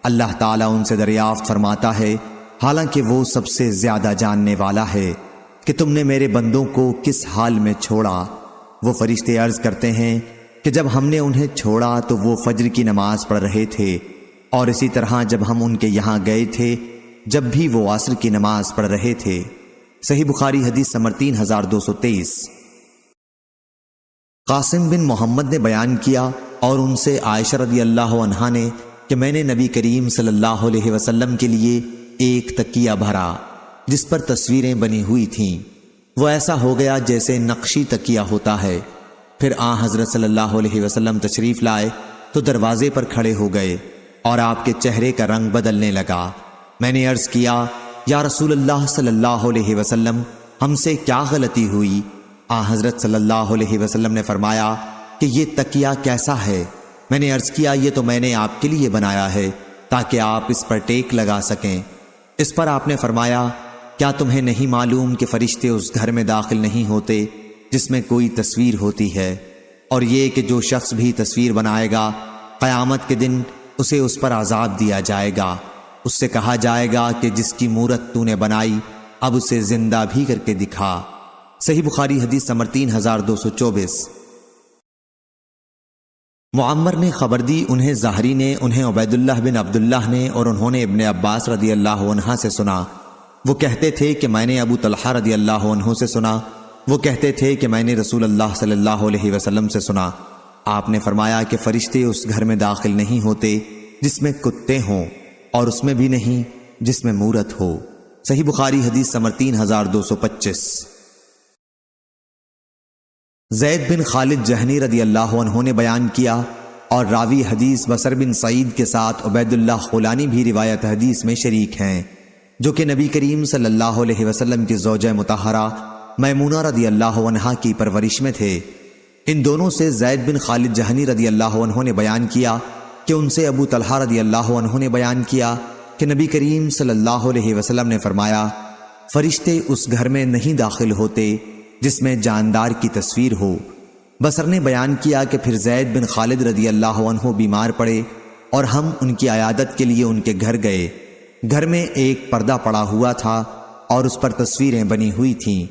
اللہ تعالیٰ ان سے دریافت فرماتا ہے، حالانکہ وہ سب سے زیادہ جاننے والا ہے، کہ تم نے میرے بندوں کو کس حال میں چھوڑا؟ وہ فرشتے عرض کرتے ہیں کہ جب ہم نے انہیں چھوڑا تو وہ فجر کی نماز پڑھ رہے تھے، اور اسی طرح جب ہم ان کے یہاں گئے تھے جب بھی وہ عصر کی نماز پڑھ رہے تھے۔ صحیح بخاری حدیث نمبر 3223۔ قاسم بن محمد نے بیان کیا اور ان سے عائشہ رضی اللہ عنہا نے کہ میں نے نبی کریم صلی اللہ علیہ وسلم کے لیے ایک تکیہ بھرا جس پر تصویریں بنی ہوئی تھیں، وہ ایسا ہو گیا جیسے نقشی تکیہ ہوتا ہے۔ پھر حضرت صلی اللہ علیہ وسلم تشریف لائے تو دروازے پر کھڑے ہو گئے اور آپ کے چہرے کا رنگ بدلنے لگا۔ میں نے عرض کیا، یا رسول اللہ صلی اللہ علیہ وسلم، ہم سے کیا غلطی ہوئی؟ حضرت صلی اللہ علیہ وسلم نے فرمایا، کہ یہ تکیہ کیسا ہے؟ میں نے عرض کیا یہ تو میں نے آپ کے لیے بنایا ہے تاکہ آپ اس پر ٹیک لگا سکیں۔ اس پر آپ نے فرمایا کیا تمہیں نہیں معلوم کہ فرشتے اس گھر میں داخل نہیں ہوتے جس میں کوئی تصویر ہوتی ہے، اور یہ کہ جو شخص بھی تصویر بنائے گا قیامت کے دن اسے اس پر عذاب دیا جائے گا۔ اس سے کہا جائے گا کہ جس کی مورت تو نے بنائی اب اسے زندہ بھی کر کے دکھا۔ صحیح بخاری حدیث نمبر 3224۔ معمر نے خبر دی، انہیں زہری نے، انہیں عبید اللہ بن عبداللہ نے، اور انہوں نے ابن عباس رضی اللہ عنہ سے سنا۔ وہ کہتے تھے کہ میں نے ابو طلحہ رضی اللہ عنہ سے سنا۔ وہ کہتے تھے کہ میں نے رسول اللہ صلی اللہ علیہ وسلم سے سنا۔ آپ نے فرمایا کہ فرشتے اس گھر میں داخل نہیں ہوتے جس میں کتے ہوں، اور اس میں بھی نہیں جس میں مورت ہو۔ صحیح بخاری حدیث نمبر 3225۔ زید بن خالد جہنی رضی اللہ عنہ نے بیان کیا، اور راوی حدیث بصر بن سعید کے ساتھ عبید اللہ خولانی بھی روایت حدیث میں شریک ہیں، جو کہ نبی کریم صلی اللہ علیہ وسلم کی زوجہ مطہرہ میمونہ رضی اللہ عنہا کی پرورش میں تھے۔ ان دونوں سے زید بن خالد جہنی رضی اللہ عنہ نے بیان کیا کہ ان سے ابو طلحہ رضی اللہ عنہ نے بیان کیا کہ نبی کریم صلی اللہ علیہ وسلم نے فرمایا فرشتے اس گھر میں نہیں داخل ہوتے جس میں جاندار کی تصویر ہو۔ بصر نے بیان کیا کہ پھر زید بن خالد رضی اللہ عنہ بیمار پڑے اور ہم ان کی عیادت کے لیے ان کے گھر گئے۔ گھر میں ایک پردہ پڑا ہوا تھا اور اس پر تصویریں بنی ہوئی تھیں۔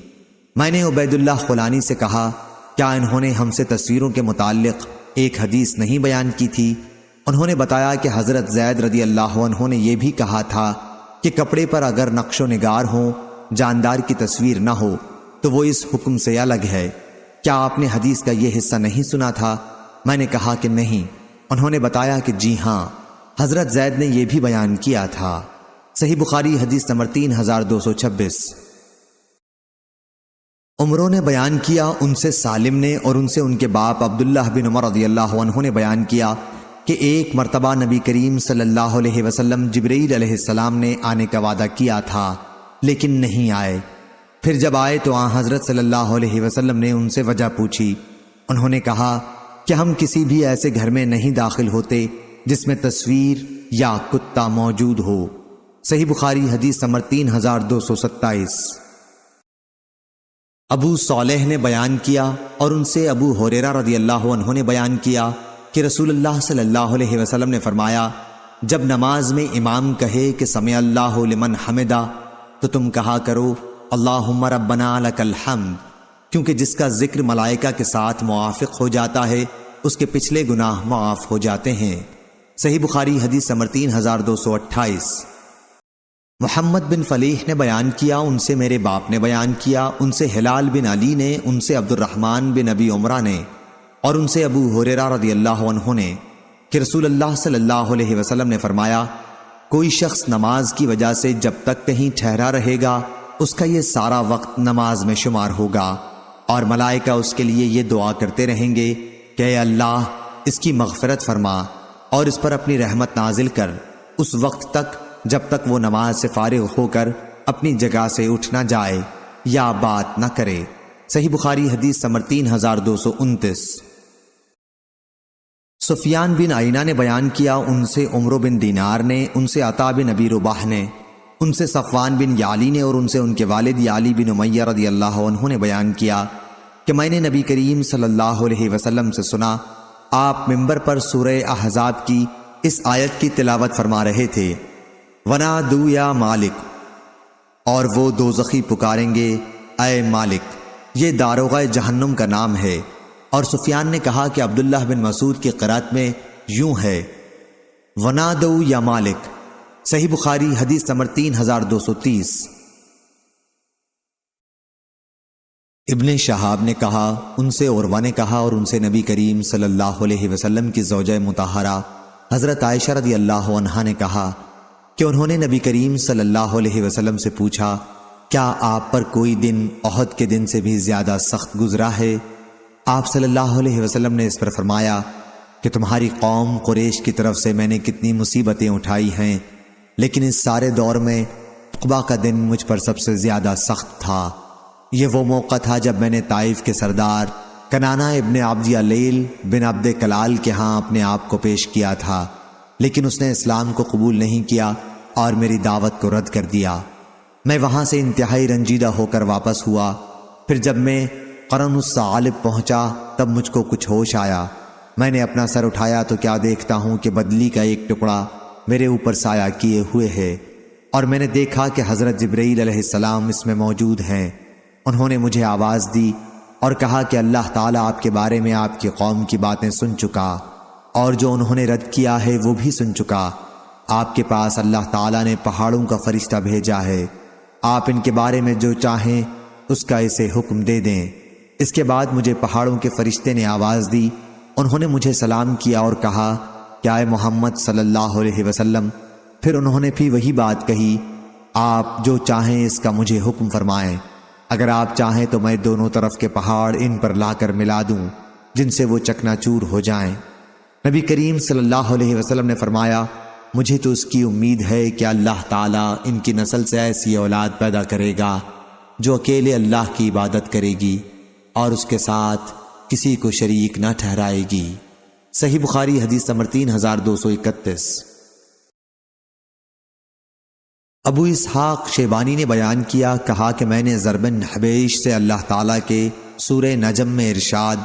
میں نے عبید اللہ خولانی سے کہا کیا انہوں نے ہم سے تصویروں کے متعلق ایک حدیث نہیں بیان کی تھی؟ انہوں نے بتایا کہ حضرت زید رضی اللہ عنہ نے یہ بھی کہا تھا کہ کپڑے پر اگر نقش و نگار ہوں، جاندار کی تصویر نہ ہو تو وہ اس حکم سے الگ ہے۔ کیا آپ نے حدیث کا یہ حصہ نہیں سنا تھا؟ میں نے کہا کہ نہیں۔ انہوں نے بتایا کہ جی ہاں، حضرت زید نے یہ بھی بیان کیا تھا۔ صحیح بخاری حدیث نمبر 3226۔ عمروں نے بیان کیا، ان سے سالم نے اور ان سے ان کے باپ عبداللہ بن عمر رضی اللہ عنہ نے بیان کیا کہ ایک مرتبہ نبی کریم صلی اللہ علیہ وسلم جبرائیل علیہ السلام نے آنے کا وعدہ کیا تھا لیکن نہیں آئے۔ پھر جب آئے تو آن حضرت صلی اللہ علیہ وسلم نے ان سے وجہ پوچھی۔ انہوں نے کہا کہ ہم کسی بھی ایسے گھر میں نہیں داخل ہوتے جس میں تصویر یا کتا موجود ہو۔ صحیح بخاری حدیث نمبر 3227۔ ابو صالح نے بیان کیا اور ان سے ابو ہریرہ رضی اللہ عنہ نے بیان کیا کہ رسول اللہ صلی اللہ علیہ وسلم نے فرمایا جب نماز میں امام کہے کہ سمع اللہ لمن حمدہ تو تم کہا کرو اللہم ربنا لک الحمد، کیونکہ جس کا ذکر ملائکہ کے ساتھ موافق ہو جاتا ہے اس کے پچھلے گناہ معاف ہو جاتے ہیں۔ صحیح بخاری حدیث نمبر 3228۔ محمد بن فلیح نے بیان کیا، ان سے میرے باپ نے بیان کیا، ان سے ہلال بن علی نے، ان سے عبد الرحمن بن ابی عمرہ نے، اور ان سے ابو ہریرہ رضی اللہ عنہ نے کہ رسول اللہ صلی اللہ علیہ وسلم نے فرمایا کوئی شخص نماز کی وجہ سے جب تک کہیں ٹھہرا رہے گا اس کا یہ سارا وقت نماز میں شمار ہوگا، اور ملائکہ اس کے لیے یہ دعا کرتے رہیں گے کہ اے اللہ اس کی مغفرت فرما اور اس پر اپنی رحمت نازل کر اس وقت تک جب تک وہ نماز سے فارغ ہو کر اپنی جگہ سے اٹھ نہ جائے یا بات نہ کرے۔ صحیح بخاری حدیث نمبر 3229۔ سفیان بن عینہ نے بیان کیا، ان سے عمرو بن دینار نے، ان سے عطا بن ابی رباح نے، ان سے صفوان بن یعلی نے، اور ان سے ان کے والد یعلی بن امیہ رضی اللہ عنہ نے بیان کیا کہ میں نے نبی کریم صلی اللہ علیہ وسلم سے سنا آپ ممبر پر سورہ احزاب کی اس آیت کی تلاوت فرما رہے تھے وَنَادُوا یا مالک، اور وہ دوزخی پکاریں گے اے مالک۔ یہ داروغہ جہنم کا نام ہے۔ اور سفیان نے کہا کہ عبداللہ بن مسعود کی قرأت میں یوں ہے وَنَادُوا یا مالک۔ صحیح بخاری حدیث نمبر 3230۔ ابن شہاب نے کہا، ان سے عروہ نے کہا، اور ان سے نبی کریم صلی اللہ علیہ وسلم کی زوجہ مطہرہ حضرت عائشہ رضی اللہ عنہا نے کہا کہ انہوں نے نبی کریم صلی اللہ علیہ وسلم سے پوچھا کیا آپ پر کوئی دن احد کے دن سے بھی زیادہ سخت گزرا ہے؟ آپ صلی اللہ علیہ وسلم نے اس پر فرمایا کہ تمہاری قوم قریش کی طرف سے میں نے کتنی مصیبتیں اٹھائی ہیں، لیکن اس سارے دور میں عقبہ کا دن مجھ پر سب سے زیادہ سخت تھا۔ یہ وہ موقع تھا جب میں نے طائف کے سردار کنانہ ابن عبد یلیل بن عبد کلال کے ہاں اپنے آپ کو پیش کیا تھا، لیکن اس نے اسلام کو قبول نہیں کیا اور میری دعوت کو رد کر دیا۔ میں وہاں سے انتہائی رنجیدہ ہو کر واپس ہوا۔ پھر جب میں قرن الثعالب پہنچا تب مجھ کو کچھ ہوش آیا۔ میں نے اپنا سر اٹھایا تو کیا دیکھتا ہوں کہ بدلی کا ایک ٹکڑا میرے اوپر سایہ کیے ہوئے ہے، اور میں نے دیکھا کہ حضرت جبرائیل علیہ السلام اس میں موجود ہیں۔ انہوں نے مجھے آواز دی اور کہا کہ اللہ تعالیٰ آپ کے بارے میں آپ کی قوم کی باتیں سن چکا، اور جو انہوں نے رد کیا ہے وہ بھی سن چکا۔ آپ کے پاس اللہ تعالیٰ نے پہاڑوں کا فرشتہ بھیجا ہے، آپ ان کے بارے میں جو چاہیں اس کا اسے حکم دے دیں۔ اس کے بعد مجھے پہاڑوں کے فرشتے نے آواز دی، انہوں نے مجھے سلام کیا اور کہا کہ اے محمد صلی اللہ علیہ وسلم۔ پھر انہوں نے بھی وہی بات کہی، آپ جو چاہیں اس کا مجھے حکم فرمائیں، اگر آپ چاہیں تو میں دونوں طرف کے پہاڑ ان پر لا کر ملا دوں جن سے وہ چکنا چور ہو جائیں۔ نبی کریم صلی اللہ علیہ وسلم نے فرمایا، مجھے تو اس کی امید ہے کہ اللہ تعالیٰ ان کی نسل سے ایسی اولاد پیدا کرے گا جو اکیلے اللہ کی عبادت کرے گی اور اس کے ساتھ کسی کو شریک نہ ٹھہرائے گی۔ صحیح بخاری حدیث نمبر 3231۔ ابو اسحاق شیبانی نے بیان کیا، کہا کہ میں نے ضرب بن حبیش سے اللہ تعالیٰ کے سورہ نجم میں ارشاد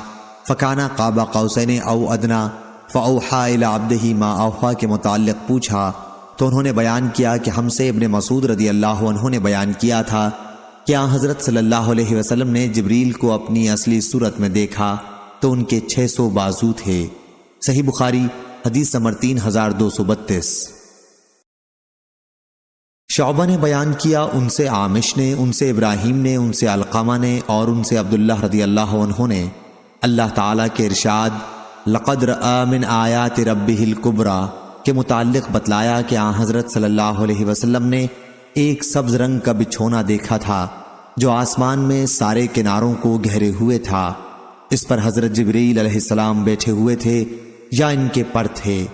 فکانہ قاب قوسین او ادنا فاوحی الی عبدہ ما اوحی کے متعلق پوچھا تو انہوں نے بیان کیا کہ ہم سے ابن مسعود رضی اللہ عنہ نے بیان کیا تھا کہ حضرت صلی اللہ علیہ وسلم نے جبریل کو اپنی اصلی صورت میں دیکھا تو ان کے 600 بازو تھے۔ صحیح بخاری حدیث نمبر 3232۔ شعبہ نے بیان کیا، ان سے عامش نے، ان سے ابراہیم نے، ان سے علقمہ نے اور ان سے عبداللہ رضی اللہ عنہ نے اللہ تعالیٰ کے ارشاد لقد رأى من آیات ربہ الکبریٰ کے متعلق بتلایا کہ حضرت صلی اللہ علیہ وسلم نے ایک سبز رنگ کا بچھونا دیکھا تھا جو آسمان میں سارے کناروں کو گھیرے ہوئے تھا۔ اس پر حضرت جبرائیل علیہ السلام بیٹھے ہوئے تھے یا ان کے پر تھے۔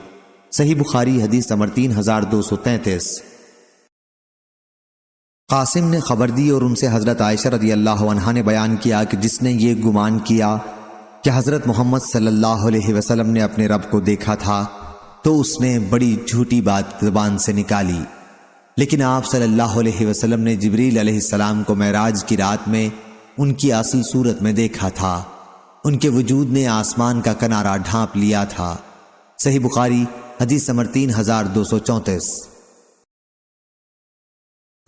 صحیح بخاری حدیث نمبر 3233۔ قاسم نے خبر دی اور ان سے حضرت عائشہ رضی اللہ عنہا نے بیان کیا کہ جس نے یہ گمان کیا کہ حضرت محمد صلی اللہ علیہ وسلم نے اپنے رب کو دیکھا تھا تو اس نے بڑی جھوٹی بات زبان سے نکالی، لیکن آپ صلی اللہ علیہ وسلم نے جبریل علیہ السلام کو معراج کی رات میں ان کی اصل صورت میں دیکھا تھا۔ ان کے وجود نے آسمان کا کنارہ ڈھانپ لیا تھا۔ صحیح بخاری حدیث نمبر 3234۔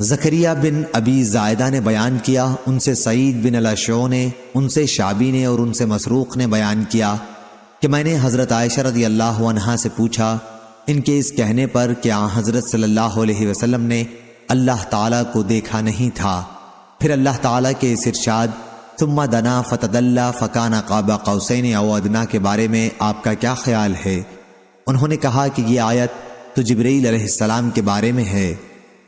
زکریا بن ابی زائدہ نے بیان کیا، ان سے سعید بن الاشعو نے، ان سے شعبی نے اور ان سے مسروق نے بیان کیا کہ میں نے حضرت عائشہ رضی اللہ عنہا سے پوچھا ان کے اس کہنے پر کہ حضرت صلی اللہ علیہ وسلم نے اللہ تعالیٰ کو دیکھا نہیں تھا۔ پھر اللہ تعالیٰ کے اس ارشاد ثم دنا فتدلی فکان قاب قوسین او ادنا کے بارے میں آپ کا کیا خیال ہے؟ انہوں نے کہا کہ یہ آیت تو جبرائیل علیہ السلام کے بارے میں ہے،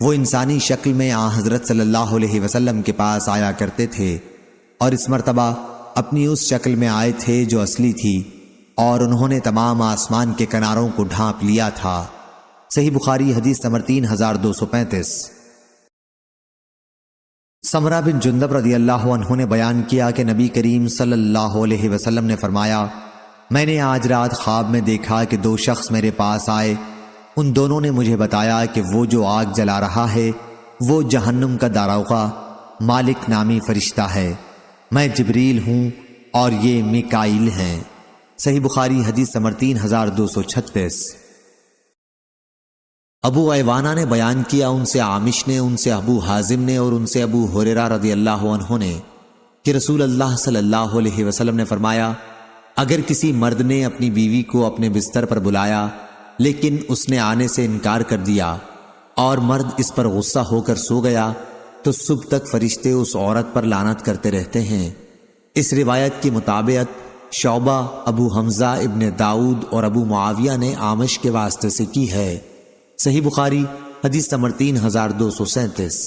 وہ انسانی شکل میں حضرت صلی اللہ علیہ وسلم کے پاس آیا کرتے تھے اور اس مرتبہ اپنی اس شکل میں آئے تھے جو اصلی تھی، اور انہوں نے تمام آسمان کے کناروں کو ڈھانپ لیا تھا۔ صحیح بخاری حدیث نمبر 3235۔ سمرہ بن جندب رضی اللہ عنہ نے بیان کیا کہ نبی کریم صلی اللہ علیہ وسلم نے فرمایا، میں نے آج رات خواب میں دیکھا کہ 2 شخص میرے پاس آئے، ان دونوں نے مجھے بتایا کہ وہ جو آگ جلا رہا ہے وہ جہنم کا داروغہ مالک نامی فرشتہ ہے، میں جبریل ہوں اور یہ میکائیل ہیں۔ صحیح بخاری حدیث نمبر 3236۔ ابو ایوانہ نے بیان کیا، ان سے عامش نے، ان سے ابو حازم نے اور ان سے ابو ہریرہ رضی اللہ عنہ نے کہ رسول اللہ صلی اللہ علیہ وسلم نے فرمایا، اگر کسی مرد نے اپنی بیوی کو اپنے بستر پر بلایا لیکن اس نے آنے سے انکار کر دیا اور مرد اس پر غصہ ہو کر سو گیا تو صبح تک فرشتے اس عورت پر لعنت کرتے رہتے ہیں۔ اس روایت کی مطابق شعبہ، ابو حمزہ ابن داؤد اور ابو معاویہ نے عامش کے واسطے سے کی ہے۔ صحیح بخاری حدیث نمبر 3237۔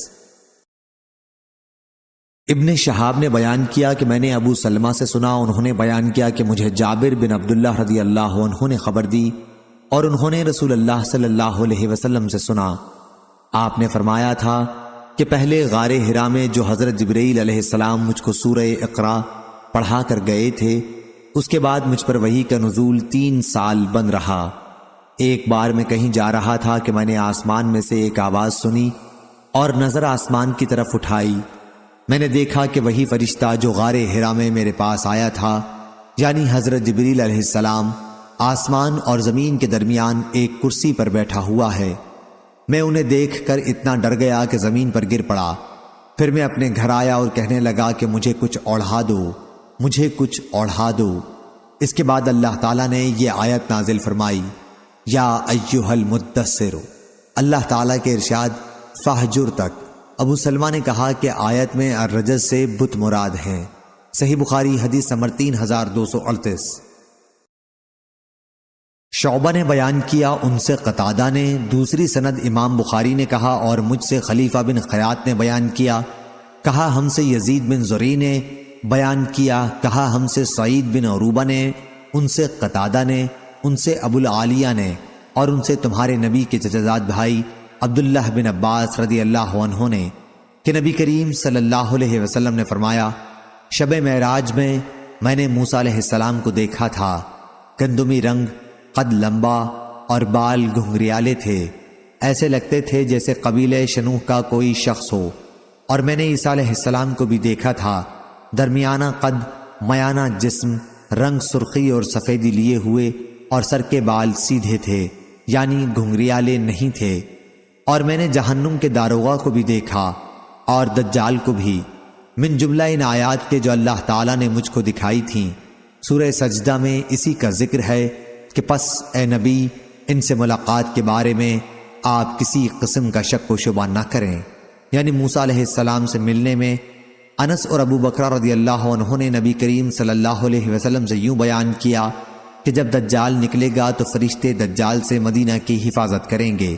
ابن شہاب نے بیان کیا کہ میں نے ابو سلمہ سے سنا، انہوں نے بیان کیا کہ مجھے جابر بن عبداللہ رضی اللہ عنہ نے خبر دی اور انہوں نے رسول اللہ صلی اللہ علیہ وسلم سے سنا، آپ نے فرمایا تھا کہ پہلے غار حرا میں جو حضرت جبرائیل علیہ السلام مجھ کو سورہ اقرا پڑھا کر گئے تھے، اس کے بعد مجھ پر وحی کا نزول 3 سال بند رہا۔ ایک بار میں کہیں جا رہا تھا کہ میں نے آسمان میں سے ایک آواز سنی اور نظر آسمان کی طرف اٹھائی۔ میں نے دیکھا کہ وہی فرشتہ جو غار حرا میں میرے پاس آیا تھا، یعنی حضرت جبریل علیہ السلام، آسمان اور زمین کے درمیان ایک کرسی پر بیٹھا ہوا ہے۔ میں انہیں دیکھ کر اتنا ڈر گیا کہ زمین پر گر پڑا۔ پھر میں اپنے گھر آیا اور کہنے لگا کہ مجھے کچھ اوڑھا دو، مجھے کچھ اوڑھا دو۔ اس کے بعد اللہ تعالیٰ نے یہ آیت نازل فرمائی، یا ایھا المدثر۔ اللہ تعالیٰ کے ارشاد فہجر تک۔ ابو سلمہ نے کہا کہ آیت میں الرجز سے بت مراد ہیں۔ صحیح بخاری حدیث نمبر 3238۔ شعبہ نے بیان کیا، ان سے قتادہ نے، دوسری سند امام بخاری نے کہا اور مجھ سے خلیفہ بن خیاط نے بیان کیا، کہا ہم سے یزید بن زری نے بیان کیا، کہا ہم سے سعید بن عروبہ نے، ان سے قتادہ نے، ان سے ابو العالیہ نے، اور ان سے تمہارے نبی کے چچا زاد بھائی عبداللہ بن عباس رضی اللہ عنہ نے کہ نبی کریم صلی اللہ علیہ وسلم نے فرمایا، شب معراج میں نے موسیٰ علیہ السلام کو دیکھا تھا، گندمی رنگ، قد لمبا اور بال گھنگریالے تھے، ایسے لگتے تھے جیسے قبیلہ شنوح کا کوئی شخص ہو۔ اور میں نے عیسیٰ علیہ السلام کو بھی دیکھا تھا، درمیانہ قد، میانہ جسم، رنگ سرخی اور سفیدی لیے ہوئے، اور سر کے بال سیدھے تھے، یعنی گھنگریالے نہیں تھے۔ اور میں نے جہنم کے داروغہ کو بھی دیکھا اور دجال کو بھی، من جملہ ان آیات کے جو اللہ تعالیٰ نے مجھ کو دکھائی تھیں۔ سورہ سجدہ میں اسی کا ذکر ہے کہ پس اے نبی، ان سے ملاقات کے بارے میں آپ کسی قسم کا شک و شبہ نہ کریں، یعنی موسیٰ علیہ السلام سے ملنے میں۔ انس اور ابو بکر رضی اللہ عنہ نے نبی کریم صلی اللہ علیہ وسلم سے یوں بیان کیا کہ جب دجال نکلے گا تو فرشتے دجال سے مدینہ کی حفاظت کریں گے۔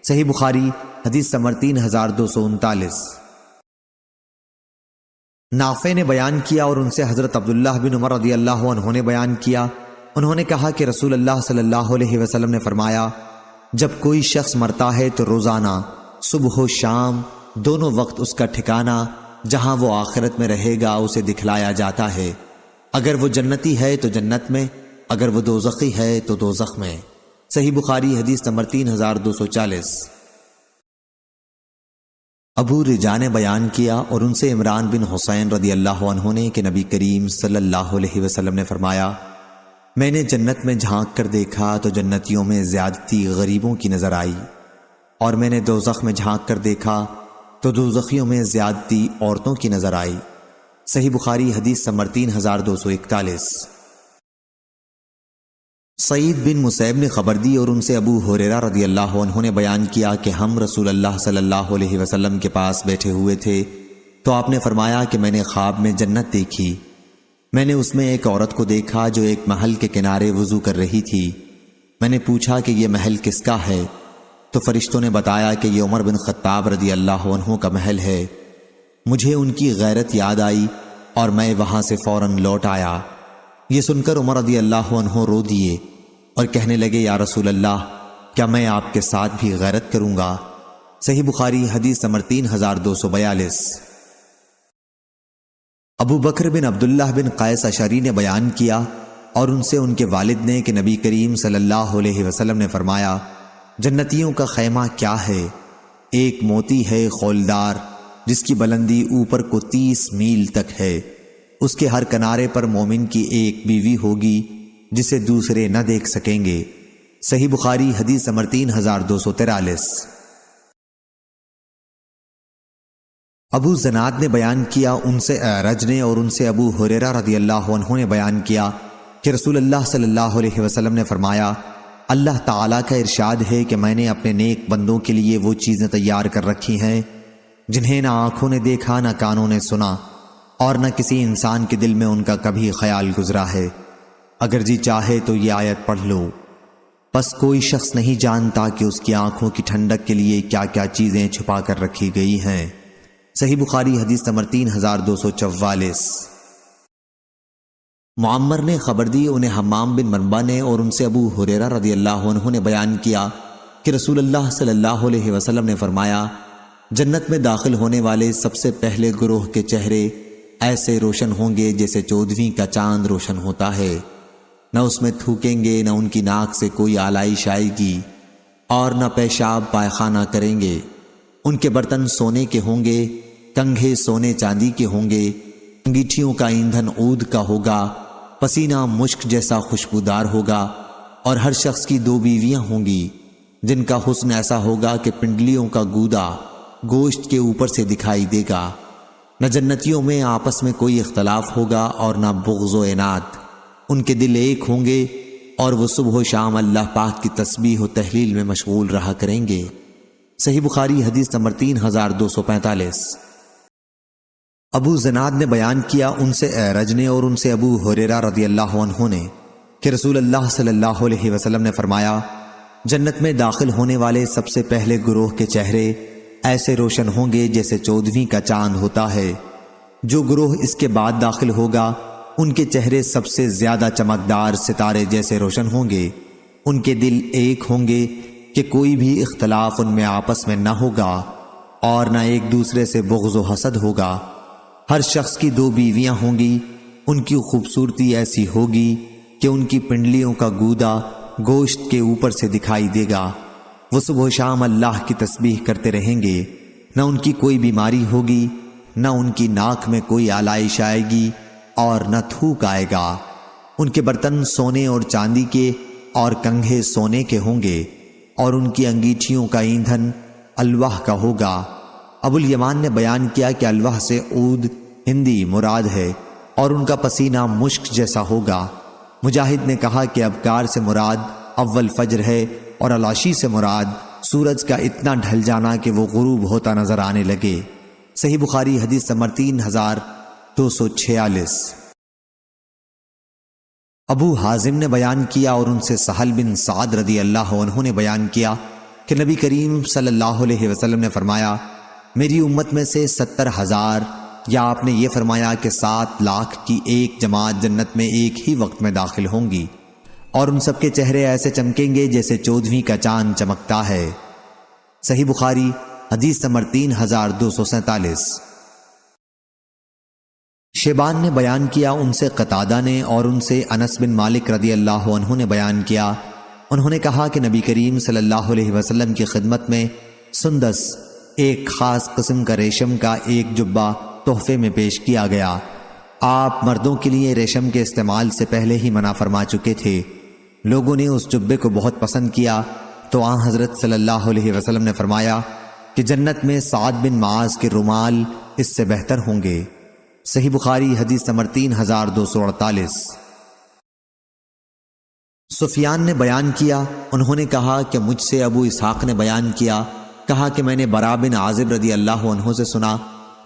صحیح بخاری حدیث نمبر 3239۔ نافع نے بیان کیا اور ان سے حضرت عبداللہ بن عمر رضی اللہ عنہ نے بیان کیا، انہوں نے کہا کہ رسول اللہ صلی اللہ علیہ وسلم نے فرمایا، جب کوئی شخص مرتا ہے تو روزانہ صبح و شام دونوں وقت اس کا ٹھکانہ جہاں وہ آخرت میں رہے گا اسے دکھلایا جاتا ہے۔ اگر وہ جنتی ہے تو جنت میں، اگر وہ دوزخی ہے تو دوزخ میں۔ صحیح بخاری حدیث نمبر 3240۔ ابو رجا نے بیان کیا اور ان سے عمران بن حسین رضی اللہ عنہ نے کہ نبی کریم صلی اللہ علیہ وسلم نے فرمایا، میں نے جنت میں جھانک کر دیکھا تو جنتیوں میں زیادتی غریبوں کی نظر آئی، اور میں نے دوزخ میں جھانک کر دیکھا تو دوزخیوں میں زیادتی عورتوں کی نظر آئی۔ صحیح بخاری حدیث نمبر 3241۔ سعید بن مسیب نے خبر دی اور ان سے ابو ہریرہ رضی اللہ عنہ نے بیان کیا کہ ہم رسول اللہ صلی اللہ علیہ وسلم کے پاس بیٹھے ہوئے تھے تو آپ نے فرمایا کہ میں نے خواب میں جنت دیکھی، میں نے اس میں ایک عورت کو دیکھا جو ایک محل کے کنارے وضو کر رہی تھی۔ میں نے پوچھا کہ یہ محل کس کا ہے؟ تو فرشتوں نے بتایا کہ یہ عمر بن خطاب رضی اللہ عنہ کا محل ہے۔ مجھے ان کی غیرت یاد آئی اور میں وہاں سے فوراً لوٹ آیا۔ یہ سن کر عمر رضی اللہ عنہ رو دیے اور کہنے لگے، یا رسول اللہ، کیا میں آپ کے ساتھ بھی غیرت کروں گا؟ صحیح بخاری حدیث نمبر 3242۔ ابو بکر بن عبداللہ بن قیس اشعری نے بیان کیا اور ان سے ان کے والد نے کہ نبی کریم صلی اللہ علیہ وسلم نے فرمایا، جنتیوں کا خیمہ کیا ہے؟ ایک موتی ہے خولدار جس کی بلندی اوپر کو 30 میل تک ہے، اس کے ہر کنارے پر مومن کی ایک بیوی ہوگی جسے دوسرے نہ دیکھ سکیں گے۔ صحیح بخاری حدیث نمبر 3243۔ ابو زناد نے بیان کیا، ان سے اعرج نے اور ان سے ابو ہریرہ رضی اللہ عنہ نے بیان کیا کہ رسول اللہ صلی اللہ علیہ وسلم نے فرمایا، اللہ تعالیٰ کا ارشاد ہے کہ میں نے اپنے نیک بندوں کے لیے وہ چیزیں تیار کر رکھی ہیں جنہیں نہ آنکھوں نے دیکھا، نہ کانوں نے سنا، اور نہ کسی انسان کے دل میں ان کا کبھی خیال گزرا ہے۔ اگر جی چاہے تو یہ آیت پڑھ لو۔ بس کوئی شخص نہیں جانتا کہ اس کی آنکھوں کی ٹھنڈک کے لیے کیا کیا چیزیں چھپا کر رکھی گئی ہیں۔ صحیح بخاری حدیث نمبر 3244۔ معمر نے خبر دی، انہیں حمام بن منبع نے اور ان سے ابو ہریرہ رضی اللہ عنہ نے بیان کیا کہ رسول اللہ صلی اللہ علیہ وسلم نے فرمایا، جنت میں داخل ہونے والے سب سے پہلے گروہ کے چہرے ایسے روشن ہوں گے جیسے 14ویں کا چاند روشن ہوتا ہے، نہ اس میں تھوکیں گے، نہ ان کی ناک سے کوئی آلائش آئے گی، اور نہ پیشاب پائخانہ کریں گے۔ ان کے برتن سونے کے ہوں گے، کنگھے سونے چاندی کے ہوں گے، انگیٹھیوں کا ایندھن عود کا ہوگا، پسینہ مشک جیسا خوشبودار ہوگا، اور ہر شخص کی 2 بیویاں ہوں گی جن کا حسن ایسا ہوگا کہ پنڈلیوں کا گودا گوشت کے اوپر سے دکھائی دے گا۔ نہ جنتیوں میں آپس میں کوئی اختلاف ہوگا اور نہ بغض و عناد، ان کے دل ایک ہوں گے اور وہ صبح و شام اللہ پاک کی تسبیح و تحلیل میں مشغول رہا کریں گے۔ صحیح بخاری حدیث نمبر 3245۔ ابو زناد نے بیان کیا ان سے اعرج نے اور ان سے ابو ہریرہ رضی اللہ عنہ نے کہ رسول اللہ صلی اللہ علیہ وسلم نے فرمایا، جنت میں داخل ہونے والے سب سے پہلے گروہ کے چہرے ایسے روشن ہوں گے جیسے 14ویں کا چاند ہوتا ہے۔ جو گروہ اس کے بعد داخل ہوگا ان کے چہرے سب سے زیادہ چمکدار ستارے جیسے روشن ہوں گے، ان کے دل ایک ہوں گے کہ کوئی بھی اختلاف ان میں آپس میں نہ ہوگا اور نہ ایک دوسرے سے بغض و حسد ہوگا۔ ہر شخص کی 2 بیویاں ہوں گی، ان کی خوبصورتی ایسی ہوگی کہ ان کی پنڈلیوں کا گودا گوشت کے اوپر سے دکھائی دے گا۔ وہ صبح و شام اللہ کی تسبیح کرتے رہیں گے، نہ ان کی کوئی بیماری ہوگی، نہ ان کی ناک میں کوئی آلائش آئے گی اور نہ تھوک آئے گا۔ ان کے برتن سونے اور چاندی کے اور کنگھے سونے کے ہوں گے، اور ان کی انگیٹھیوں کا ایندھن الواح کا ہوگا۔ ابو الیمان نے بیان کیا کہ الواح سے عود ہندی مراد ہے اور ان کا پسینہ مشک جیسا ہوگا۔ مجاہد نے کہا کہ ابکار سے مراد اول فجر ہے اور العشی سے مراد سورج کا اتنا ڈھل جانا کہ وہ غروب ہوتا نظر آنے لگے۔ صحیح بخاری حدیث نمبر 3246۔ ابو حازم نے بیان کیا اور ان سے سہل بن سعد رضی اللہ عنہ نے بیان کیا کہ نبی کریم صلی اللہ علیہ وسلم نے فرمایا، میری امت میں سے 70,000 یا آپ نے یہ فرمایا کہ 7 لاکھ کی ایک جماعت جنت میں ایک ہی وقت میں داخل ہوں گی، اور ان سب کے چہرے ایسے چمکیں گے جیسے 14ویں کا چاند چمکتا ہے۔ صحیح بخاری حدیث نمبر 3247۔ شیبان نے بیان کیا ان سے قتادہ نے اور ان سے انس بن مالک رضی اللہ عنہ نے بیان کیا، انہوں نے کہا کہ نبی کریم صلی اللہ علیہ وسلم کی خدمت میں سندس ایک خاص قسم کا ریشم کا ایک جبہ تحفے میں پیش کیا گیا۔ آپ مردوں کے لیے ریشم کے استعمال سے پہلے ہی منع فرما چکے تھے۔ لوگوں نے اس جبے کو بہت پسند کیا تو آن حضرت صلی اللہ علیہ وسلم نے فرمایا کہ جنت میں سعد بن معاذ کے رومال اس سے بہتر ہوں گے۔ صحیح بخاری حدیث نمبر 3248۔ سفیان نے بیان کیا، انہوں نے کہا کہ مجھ سے ابو اسحاق نے بیان کیا، کہا کہ میں نے برا بن عازب رضی اللہ عنہ سے سنا،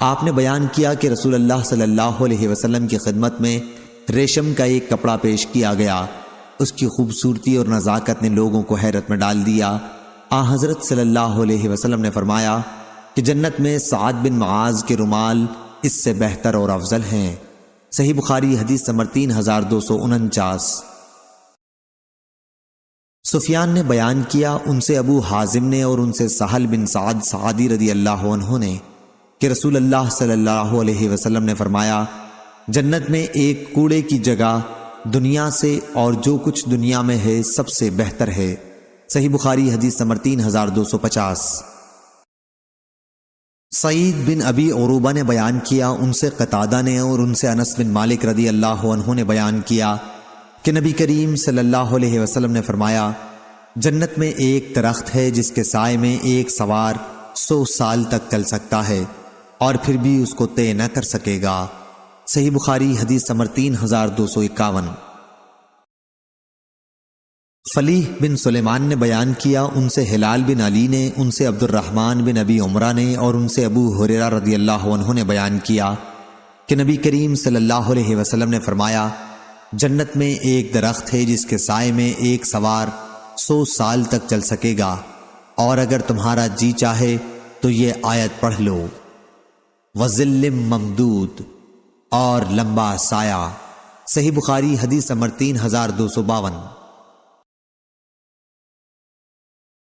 آپ نے بیان کیا کہ رسول اللہ صلی اللہ علیہ وسلم کی خدمت میں ریشم کا ایک کپڑا پیش کیا گیا، اس کی خوبصورتی اور نزاکت نے لوگوں کو حیرت میں ڈال دیا۔ آن حضرت صلی اللہ علیہ وسلم نے فرمایا کہ جنت میں سعد بن معاذ کے رومال اس سے بہتر اور افضل ہیں۔ صحیح بخاری حدیث نمبر 3249۔ سفیان نے بیان کیا ان سے ابو حازم نے اور ان سے سہل بن سعد سعدی رضی اللہ عنہ نے کہ رسول اللہ صلی اللہ علیہ وسلم نے فرمایا، جنت میں ایک کوڑے کی جگہ دنیا سے اور جو کچھ دنیا میں ہے سب سے بہتر ہے۔ صحیح بخاری حدیث نمبر 3250۔ سعید بن ابی عروبہ نے بیان کیا ان سے قتادہ نے اور ان سے انس بن مالک رضی اللہ عنہ نے بیان کیا کہ نبی کریم صلی اللہ علیہ وسلم نے فرمایا، جنت میں ایک درخت ہے جس کے سائے میں ایک سوار 100 سال تک چل سکتا ہے اور پھر بھی اس کو طے نہ کر سکے گا۔ صحیح بخاری حدیث نمبر 3251۔ فلیح بن سلیمان نے بیان کیا ان سے ہلال بن علی نے، ان سے عبد الرحمن بن ابی عمرہ نے اور ان سے ابو ہریرہ رضی اللہ عنہ نے بیان کیا کہ نبی کریم صلی اللہ علیہ وسلم نے فرمایا، جنت میں ایک درخت ہے جس کے سائے میں ایک سوار 100 سال تک چل سکے گا، اور اگر تمہارا جی چاہے تو یہ آیت پڑھ لو، وَظِلٍّ مَمْدُودٍ، اور لمبا سایہ۔ صحیح بخاری حدیث نمبر 3252۔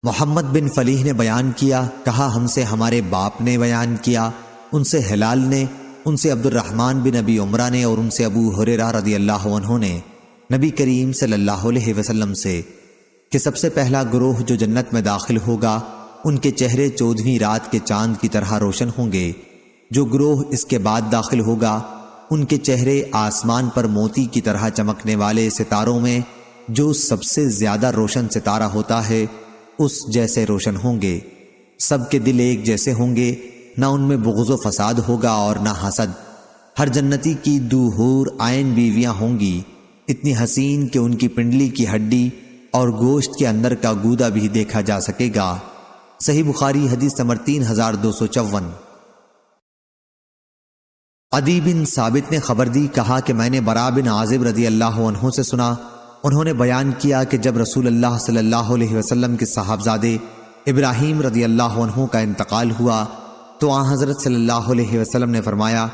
محمد بن فلیح نے بیان کیا، کہا ہم سے ہمارے باپ نے بیان کیا، ان سے ہلال نے، ان سے عبد الرحمن بن ابی عمرہ نے اور ان سے ابو ہریرہ رضی اللہ عنہ نے نبی کریم صلی اللہ علیہ وسلم سے کہ سب سے پہلا گروہ جو جنت میں داخل ہوگا ان کے چہرے 14ویں رات کے چاند کی طرح روشن ہوں گے، جو گروہ اس کے بعد داخل ہوگا ان کے چہرے آسمان پر موتی کی طرح چمکنے والے ستاروں میں جو سب سے زیادہ روشن ستارہ ہوتا ہے اس جیسے روشن ہوں گے، سب کے دل ایک جیسے ہوں گے، نہ ان میں بغض و فساد ہوگا اور نہ حسد۔ ہر جنتی کی 2 حور عین بیویاں ہوں گی، اتنی حسین کہ ان کی پنڈلی کی ہڈی اور گوشت کے اندر کا گودا بھی دیکھا جا سکے گا۔ صحیح بخاری حدیث نمبر 3254۔ عدی بن ثابت نے خبر دی، کہا کہ میں نے برا بن عازب رضی اللہ عنہ سے سنا، انہوں نے بیان کیا کہ جب رسول اللہ صلی اللہ علیہ وسلم کے صاحبزادے ابراہیم رضی اللہ عنہ کا انتقال ہوا تو آن حضرت صلی اللہ علیہ وسلم نے فرمایا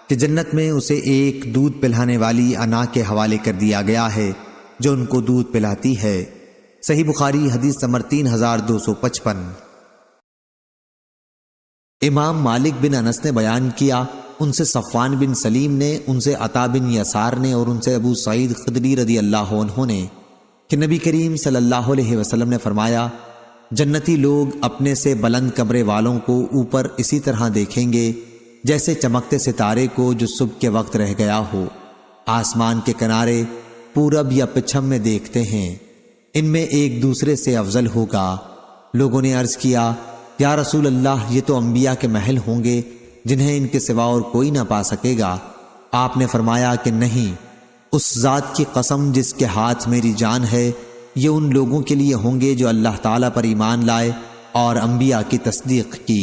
کہ جنت میں اسے ایک دودھ پلانے والی انا کے حوالے کر دیا گیا ہے جو ان کو دودھ پلاتی ہے۔ صحیح بخاری حدیث نمبر 3255۔ امام مالک بن انس نے بیان کیا، ان سے صفوان بن سلیم نے، ان سے عطا بن یسار نے اور ان سے ابو سعید خدری رضی اللہ عنہ نے کہ نبی کریم صلی اللہ علیہ وسلم نے فرمایا، جنتی لوگ اپنے سے بلند کمرے والوں کو اوپر اسی طرح دیکھیں گے جیسے چمکتے ستارے کو جو صبح کے وقت رہ گیا ہو، آسمان کے کنارے پورب یا پچھم میں دیکھتے ہیں، ان میں ایک دوسرے سے افضل ہوگا۔ لوگوں نے عرض کیا، یا رسول اللہ، یہ تو انبیاء کے محل ہوں گے جنہیں ان کے سوا اور کوئی نہ پا سکے گا۔ آپ نے فرمایا کہ نہیں، اس ذات کی قسم جس کے ہاتھ میری جان ہے، یہ ان لوگوں کے لیے ہوں گے جو اللہ تعالیٰ پر ایمان لائے اور انبیاء کی تصدیق کی۔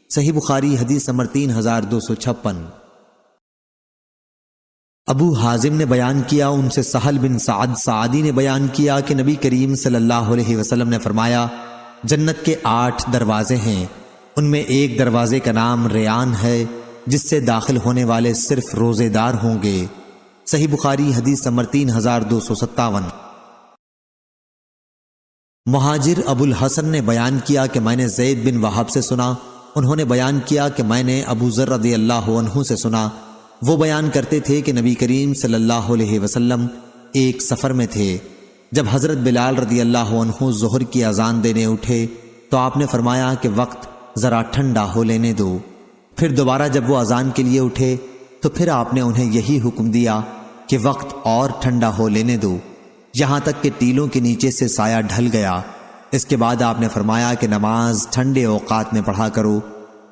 صحیح بخاری حدیث نمبر 3256۔ ابو حازم نے بیان کیا، ان سے سہل بن سعد سعدی نے بیان کیا کہ نبی کریم صلی اللہ علیہ وسلم نے فرمایا، جنت کے 8 دروازے ہیں، ان میں ایک دروازے کا نام ریان ہے جس سے داخل ہونے والے صرف روزے دار ہوں گے۔ صحیح بخاری حدیث نمبر 3257۔ مہاجر ابو الحسن نے بیان کیا کہ میں نے زید بن وہب سے سنا، انہوں نے بیان کیا کہ میں نے ابو ذر رضی اللہ عنہ سے سنا، وہ بیان کرتے تھے کہ نبی کریم صلی اللہ علیہ وسلم ایک سفر میں تھے، جب حضرت بلال رضی اللہ عنہ ظہر کی اذان دینے اٹھے تو آپ نے فرمایا کہ وقت ذرا ٹھنڈا ہو لینے دو۔ پھر دوبارہ جب وہ اذان کے لیے اٹھے تو پھر آپ نے انہیں یہی حکم دیا کہ وقت اور ٹھنڈا ہو لینے دو، یہاں تک کہ ٹیلوں کے نیچے سے سایہ ڈھل گیا۔ اس کے بعد آپ نے فرمایا کہ نماز ٹھنڈے اوقات میں پڑھا کرو،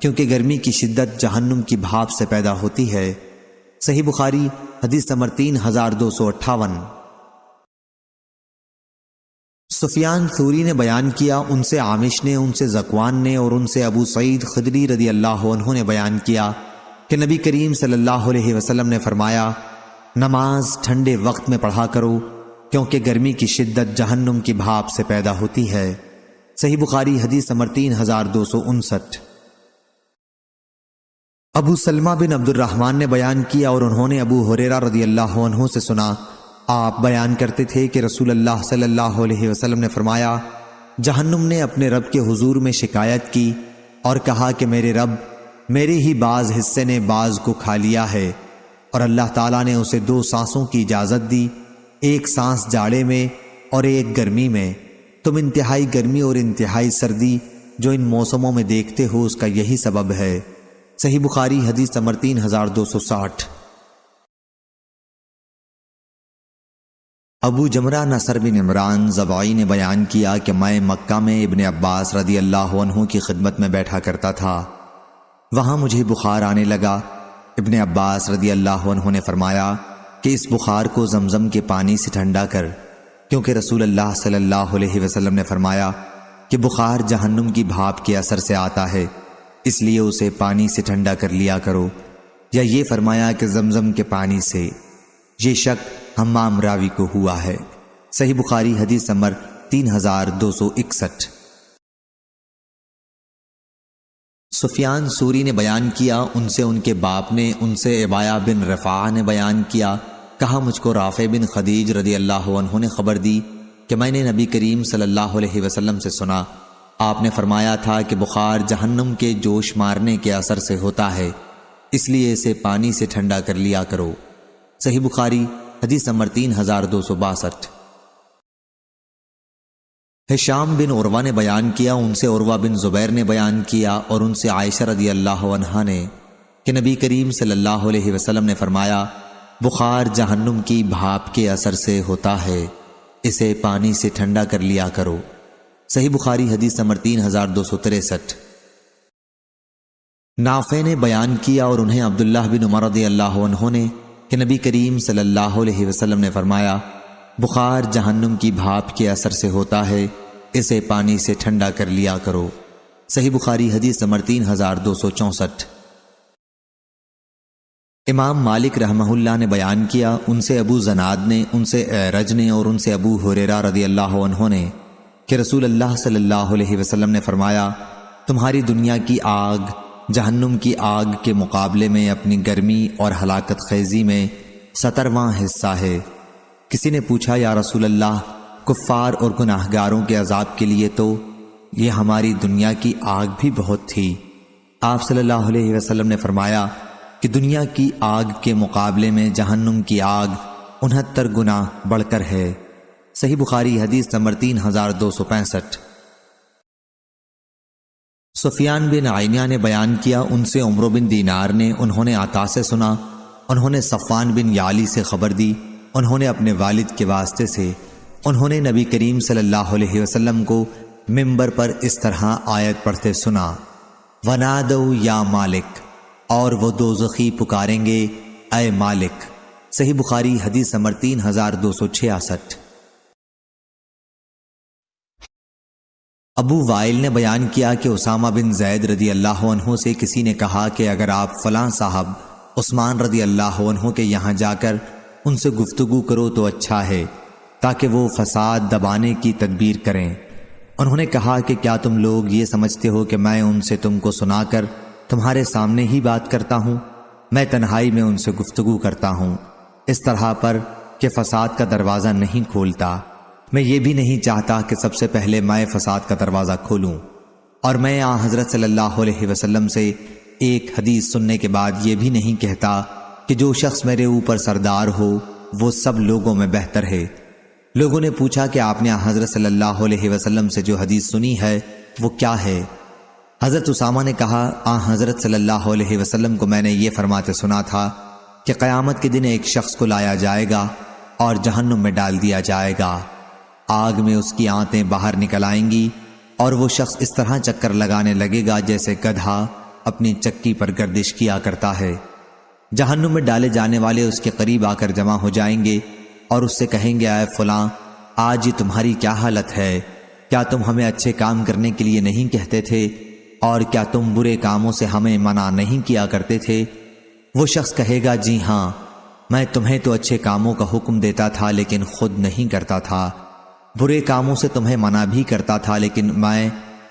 کیونکہ گرمی کی شدت جہنم کی بھاپ سے پیدا ہوتی ہے۔ صحیح بخاری حدیث نمبر 3258۔ سفیان ثوری نے بیان کیا، ان سے عامش نے، ان سے ذکوان نے اور ان سے ابو سعید خدری رضی اللہ عنہ نے بیان کیا کہ نبی کریم صلی اللہ علیہ وسلم نے فرمایا، نماز ٹھنڈے وقت میں پڑھا کرو، کیونکہ گرمی کی شدت جہنم کی بھاپ سے پیدا ہوتی ہے۔ صحیح بخاری حدیث نمبر 3259۔ ابو سلمہ بن عبد الرحمن نے بیان کیا اور انہوں نے ابو ہریرہ رضی اللہ عنہ سے سنا، آپ بیان کرتے تھے کہ رسول اللہ صلی اللہ علیہ وسلم نے فرمایا، جہنم نے اپنے رب کے حضور میں شکایت کی اور کہا کہ میرے رب، میرے ہی بعض حصے نے بعض کو کھا لیا ہے، اور اللہ تعالیٰ نے اسے 2 سانسوں کی اجازت دی، ایک سانس جاڑے میں اور ایک گرمی میں، تم انتہائی گرمی اور انتہائی سردی جو ان موسموں میں دیکھتے ہو اس کا یہی سبب ہے۔ صحیح بخاری حدیث نمبر 3260۔ ابو جمرہ نصر بن عمران زبعی نے بیان کیا کہ میں مکہ میں ابن عباس رضی اللہ عنہ کی خدمت میں بیٹھا کرتا تھا، وہاں مجھے بخار آنے لگا۔ ابن عباس رضی اللہ عنہ نے فرمایا کہ اس بخار کو زمزم کے پانی سے ٹھنڈا کر، کیونکہ رسول اللہ صلی اللہ علیہ وسلم نے فرمایا کہ بخار جہنم کی بھاپ کے اثر سے آتا ہے، اس لیے اسے پانی سے ٹھنڈا کر لیا کرو، یا یہ فرمایا کہ زمزم کے پانی سے۔ یہ شک حمام راوی کو ہوا ہے۔ صحیح بخاری حدیث نمبر 3261۔ سفیان ثوری نے بیان کیا، ان سے ان کے باپ نے، ان سے عبایہ بن رفاعہ نے بیان کیا، کہا مجھ کو رافع بن خدیج رضی اللہ عنہ نے خبر دی کہ میں نے نبی کریم صلی اللہ علیہ وسلم سے سنا، آپ نے فرمایا تھا کہ بخار جہنم کے جوش مارنے کے اثر سے ہوتا ہے، اس لیے اسے پانی سے ٹھنڈا کر لیا کرو۔ صحیح بخاری حدیث نمبر 3262۔ ہشام بن عروہ نے بیان کیا، ان سے عروہ بن زبیر نے بیان کیا اور ان سے عائشہ رضی اللہ عنہا نے کہ نبی کریم صلی اللہ علیہ وسلم نے فرمایا، بخار جہنم کی بھاپ کے اثر سے ہوتا ہے، اسے پانی سے ٹھنڈا کر لیا کرو۔ صحیح بخاری حدیث نمبر 3263۔ نافع نے بیان کیا اور انہیں عبداللہ بن عمر رضی اللہ عنہ نے کہ نبی کریم صلی اللہ علیہ وسلم نے فرمایا، بخار جہنم کی بھاپ کے اثر سے ہوتا ہے، اسے پانی سے ٹھنڈا کر لیا کرو۔ صحیح بخاری حدیث نمبر 3264۔ امام مالک رحمہ اللہ نے بیان کیا، ان سے ابو زناد نے، ان سے اعرج نے اور ان سے ابو ہریرہ رضی اللہ عنہ نے کہ رسول اللہ صلی اللہ علیہ وسلم نے فرمایا، تمہاری دنیا کی آگ جہنم کی آگ کے مقابلے میں اپنی گرمی اور ہلاکت خیزی میں 70واں حصہ ہے۔ کسی نے پوچھا، یا رسول اللہ، کفار اور گناہگاروں کے عذاب کے لیے تو یہ ہماری دنیا کی آگ بھی بہت تھی۔ آپ صلی اللہ علیہ وسلم نے فرمایا کہ دنیا کی آگ کے مقابلے میں جہنم کی آگ 69 گنا بڑھ کر ہے۔ صحیح بخاری حدیث نمبر 3265۔ سفیان بن عینیہ نے بیان کیا، ان سے عمرو بن دینار نے، انہوں نے عطا سے سنا، انہوں نے صفوان بن یالی سے خبر دی، انہوں نے اپنے والد کے واسطے سے، انہوں نے نبی کریم صلی اللہ علیہ وسلم کو منبر پر اس طرح آیت پڑھتے سنا، وَنَادَوْا یا مالک، اور وہ دوزخی پکاریں گے، اے مالک۔ صحیح بخاری حدیث نمبر 3266۔ ابو وائل نے بیان کیا کہ اسامہ بن زید رضی اللہ عنہ سے کسی نے کہا کہ اگر آپ فلاں صاحب عثمان رضی اللہ عنہ کے یہاں جا کر ان سے گفتگو کرو تو اچھا ہے، تاکہ وہ فساد دبانے کی تدبیر کریں۔ انہوں نے کہا کہ کیا تم لوگ یہ سمجھتے ہو کہ میں ان سے تم کو سنا کر تمہارے سامنے ہی بات کرتا ہوں؟ میں تنہائی میں ان سے گفتگو کرتا ہوں، اس طرح پر کہ فساد کا دروازہ نہیں کھولتا۔ میں یہ بھی نہیں چاہتا کہ سب سے پہلے میں فساد کا دروازہ کھولوں، اور میں حضرت صلی اللہ علیہ وسلم سے ایک حدیث سننے کے بعد یہ بھی نہیں کہتا کہ جو شخص میرے اوپر سردار ہو وہ سب لوگوں میں بہتر ہے۔ لوگوں نے پوچھا کہ آپ نے حضرت صلی اللہ علیہ وسلم سے جو حدیث سنی ہے وہ کیا ہے؟ حضرت اسامہ نے کہا، حضرت صلی اللہ علیہ وسلم کو میں نے یہ فرماتے سنا تھا کہ قیامت کے دن ایک شخص کو لایا جائے گا اور جہنم میں ڈال دیا جائے گا، آگ میں اس کی آنتیں باہر نکل آئیں گی اور وہ شخص اس طرح چکر لگانے لگے گا جیسے گدھا اپنی چکی پر گردش کیا کرتا ہے۔ جہنم میں ڈالے جانے والے اس کے قریب آ کر جمع ہو جائیں گے اور اس سے کہیں گے، اے فلاں، آج یہ تمہاری کیا حالت ہے؟ کیا تم ہمیں اچھے کام کرنے کے لیے نہیں کہتے تھے؟ اور کیا تم برے کاموں سے ہمیں منع نہیں کیا کرتے تھے؟ وہ شخص کہے گا، جی ہاں، میں تمہیں تو اچھے کاموں کا حکم دیتا تھا لیکن خود نہیں کرتا تھا، برے کاموں سے تمہیں منع بھی کرتا تھا لیکن میں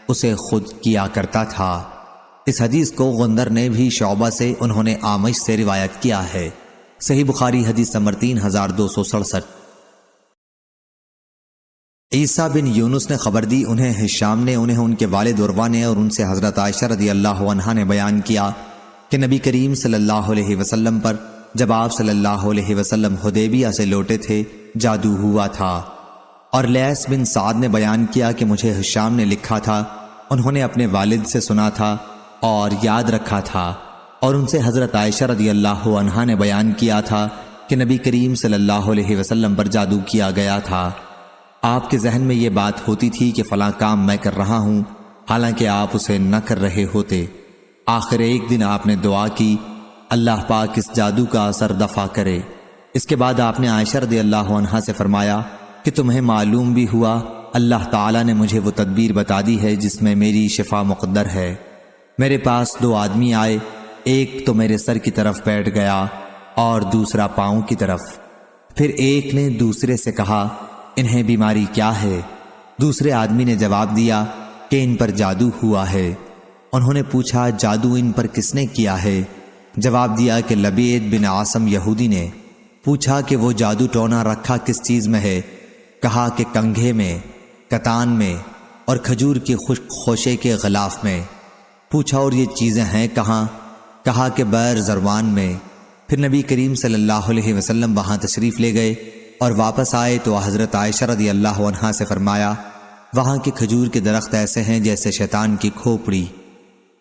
اسے خود کیا کرتا تھا۔ اس حدیث کو غندر نے بھی شعبہ سے، انہوں نے آمش سے روایت کیا ہے۔ صحیح بخاری حدیث نمبر 3267۔ عیسیٰ بن یونس نے خبر دی، انہیں ہشام نے، انہیں ان کے والد عروہ نے اور ان سے حضرت عائشہ رضی اللہ عنہا نے بیان کیا کہ نبی کریم صلی اللہ علیہ وسلم پر جب آپ صلی اللہ علیہ وسلم حدیبیہ سے لوٹے تھے جادو ہوا تھا۔ اور لیث بن سعد نے بیان کیا کہ مجھے ہشام نے لکھا تھا، انہوں نے اپنے والد سے سنا تھا اور یاد رکھا تھا، اور ان سے حضرت عائشہ رضی اللہ عنہا نے بیان کیا تھا کہ نبی کریم صلی اللہ علیہ وسلم پر جادو کیا گیا تھا۔ آپ کے ذہن میں یہ بات ہوتی تھی کہ فلاں کام میں کر رہا ہوں، حالانکہ آپ اسے نہ کر رہے ہوتے۔ آخر ایک دن آپ نے دعا کی، اللہ پاک اس جادو کا اثر دفع کرے۔ اس کے بعد آپ نے عائشہ رضی اللہ عنہا سے فرمایا کہ تمہیں معلوم بھی ہوا، اللہ تعالیٰ نے مجھے وہ تدبیر بتا دی ہے جس میں میری شفا مقدر ہے۔ میرے پاس 2 آدمی آئے، ایک تو میرے سر کی طرف بیٹھ گیا اور دوسرا پاؤں کی طرف۔ پھر ایک نے دوسرے سے کہا، انہیں بیماری کیا ہے؟ دوسرے آدمی نے جواب دیا کہ ان پر جادو ہوا ہے۔ انہوں نے پوچھا، جادو ان پر کس نے کیا ہے؟ جواب دیا کہ لبید بن عاصم یہودی نے۔ پوچھا کہ وہ جادو ٹونا رکھا کس چیز میں ہے؟ کہا کہ کنگھے میں، کتان میں اور کھجور کے خشک خوشے کے غلاف میں۔ پوچھا اور یہ چیزیں ہیں کہاں؟ کہا کہ بئر زروان میں۔ پھر نبی کریم صلی اللہ علیہ وسلم وہاں تشریف لے گئے اور واپس آئے تو حضرت عائشہ رضی اللہ عنہا سے فرمایا، وہاں کے کھجور کے درخت ایسے ہیں جیسے شیطان کی کھوپڑی۔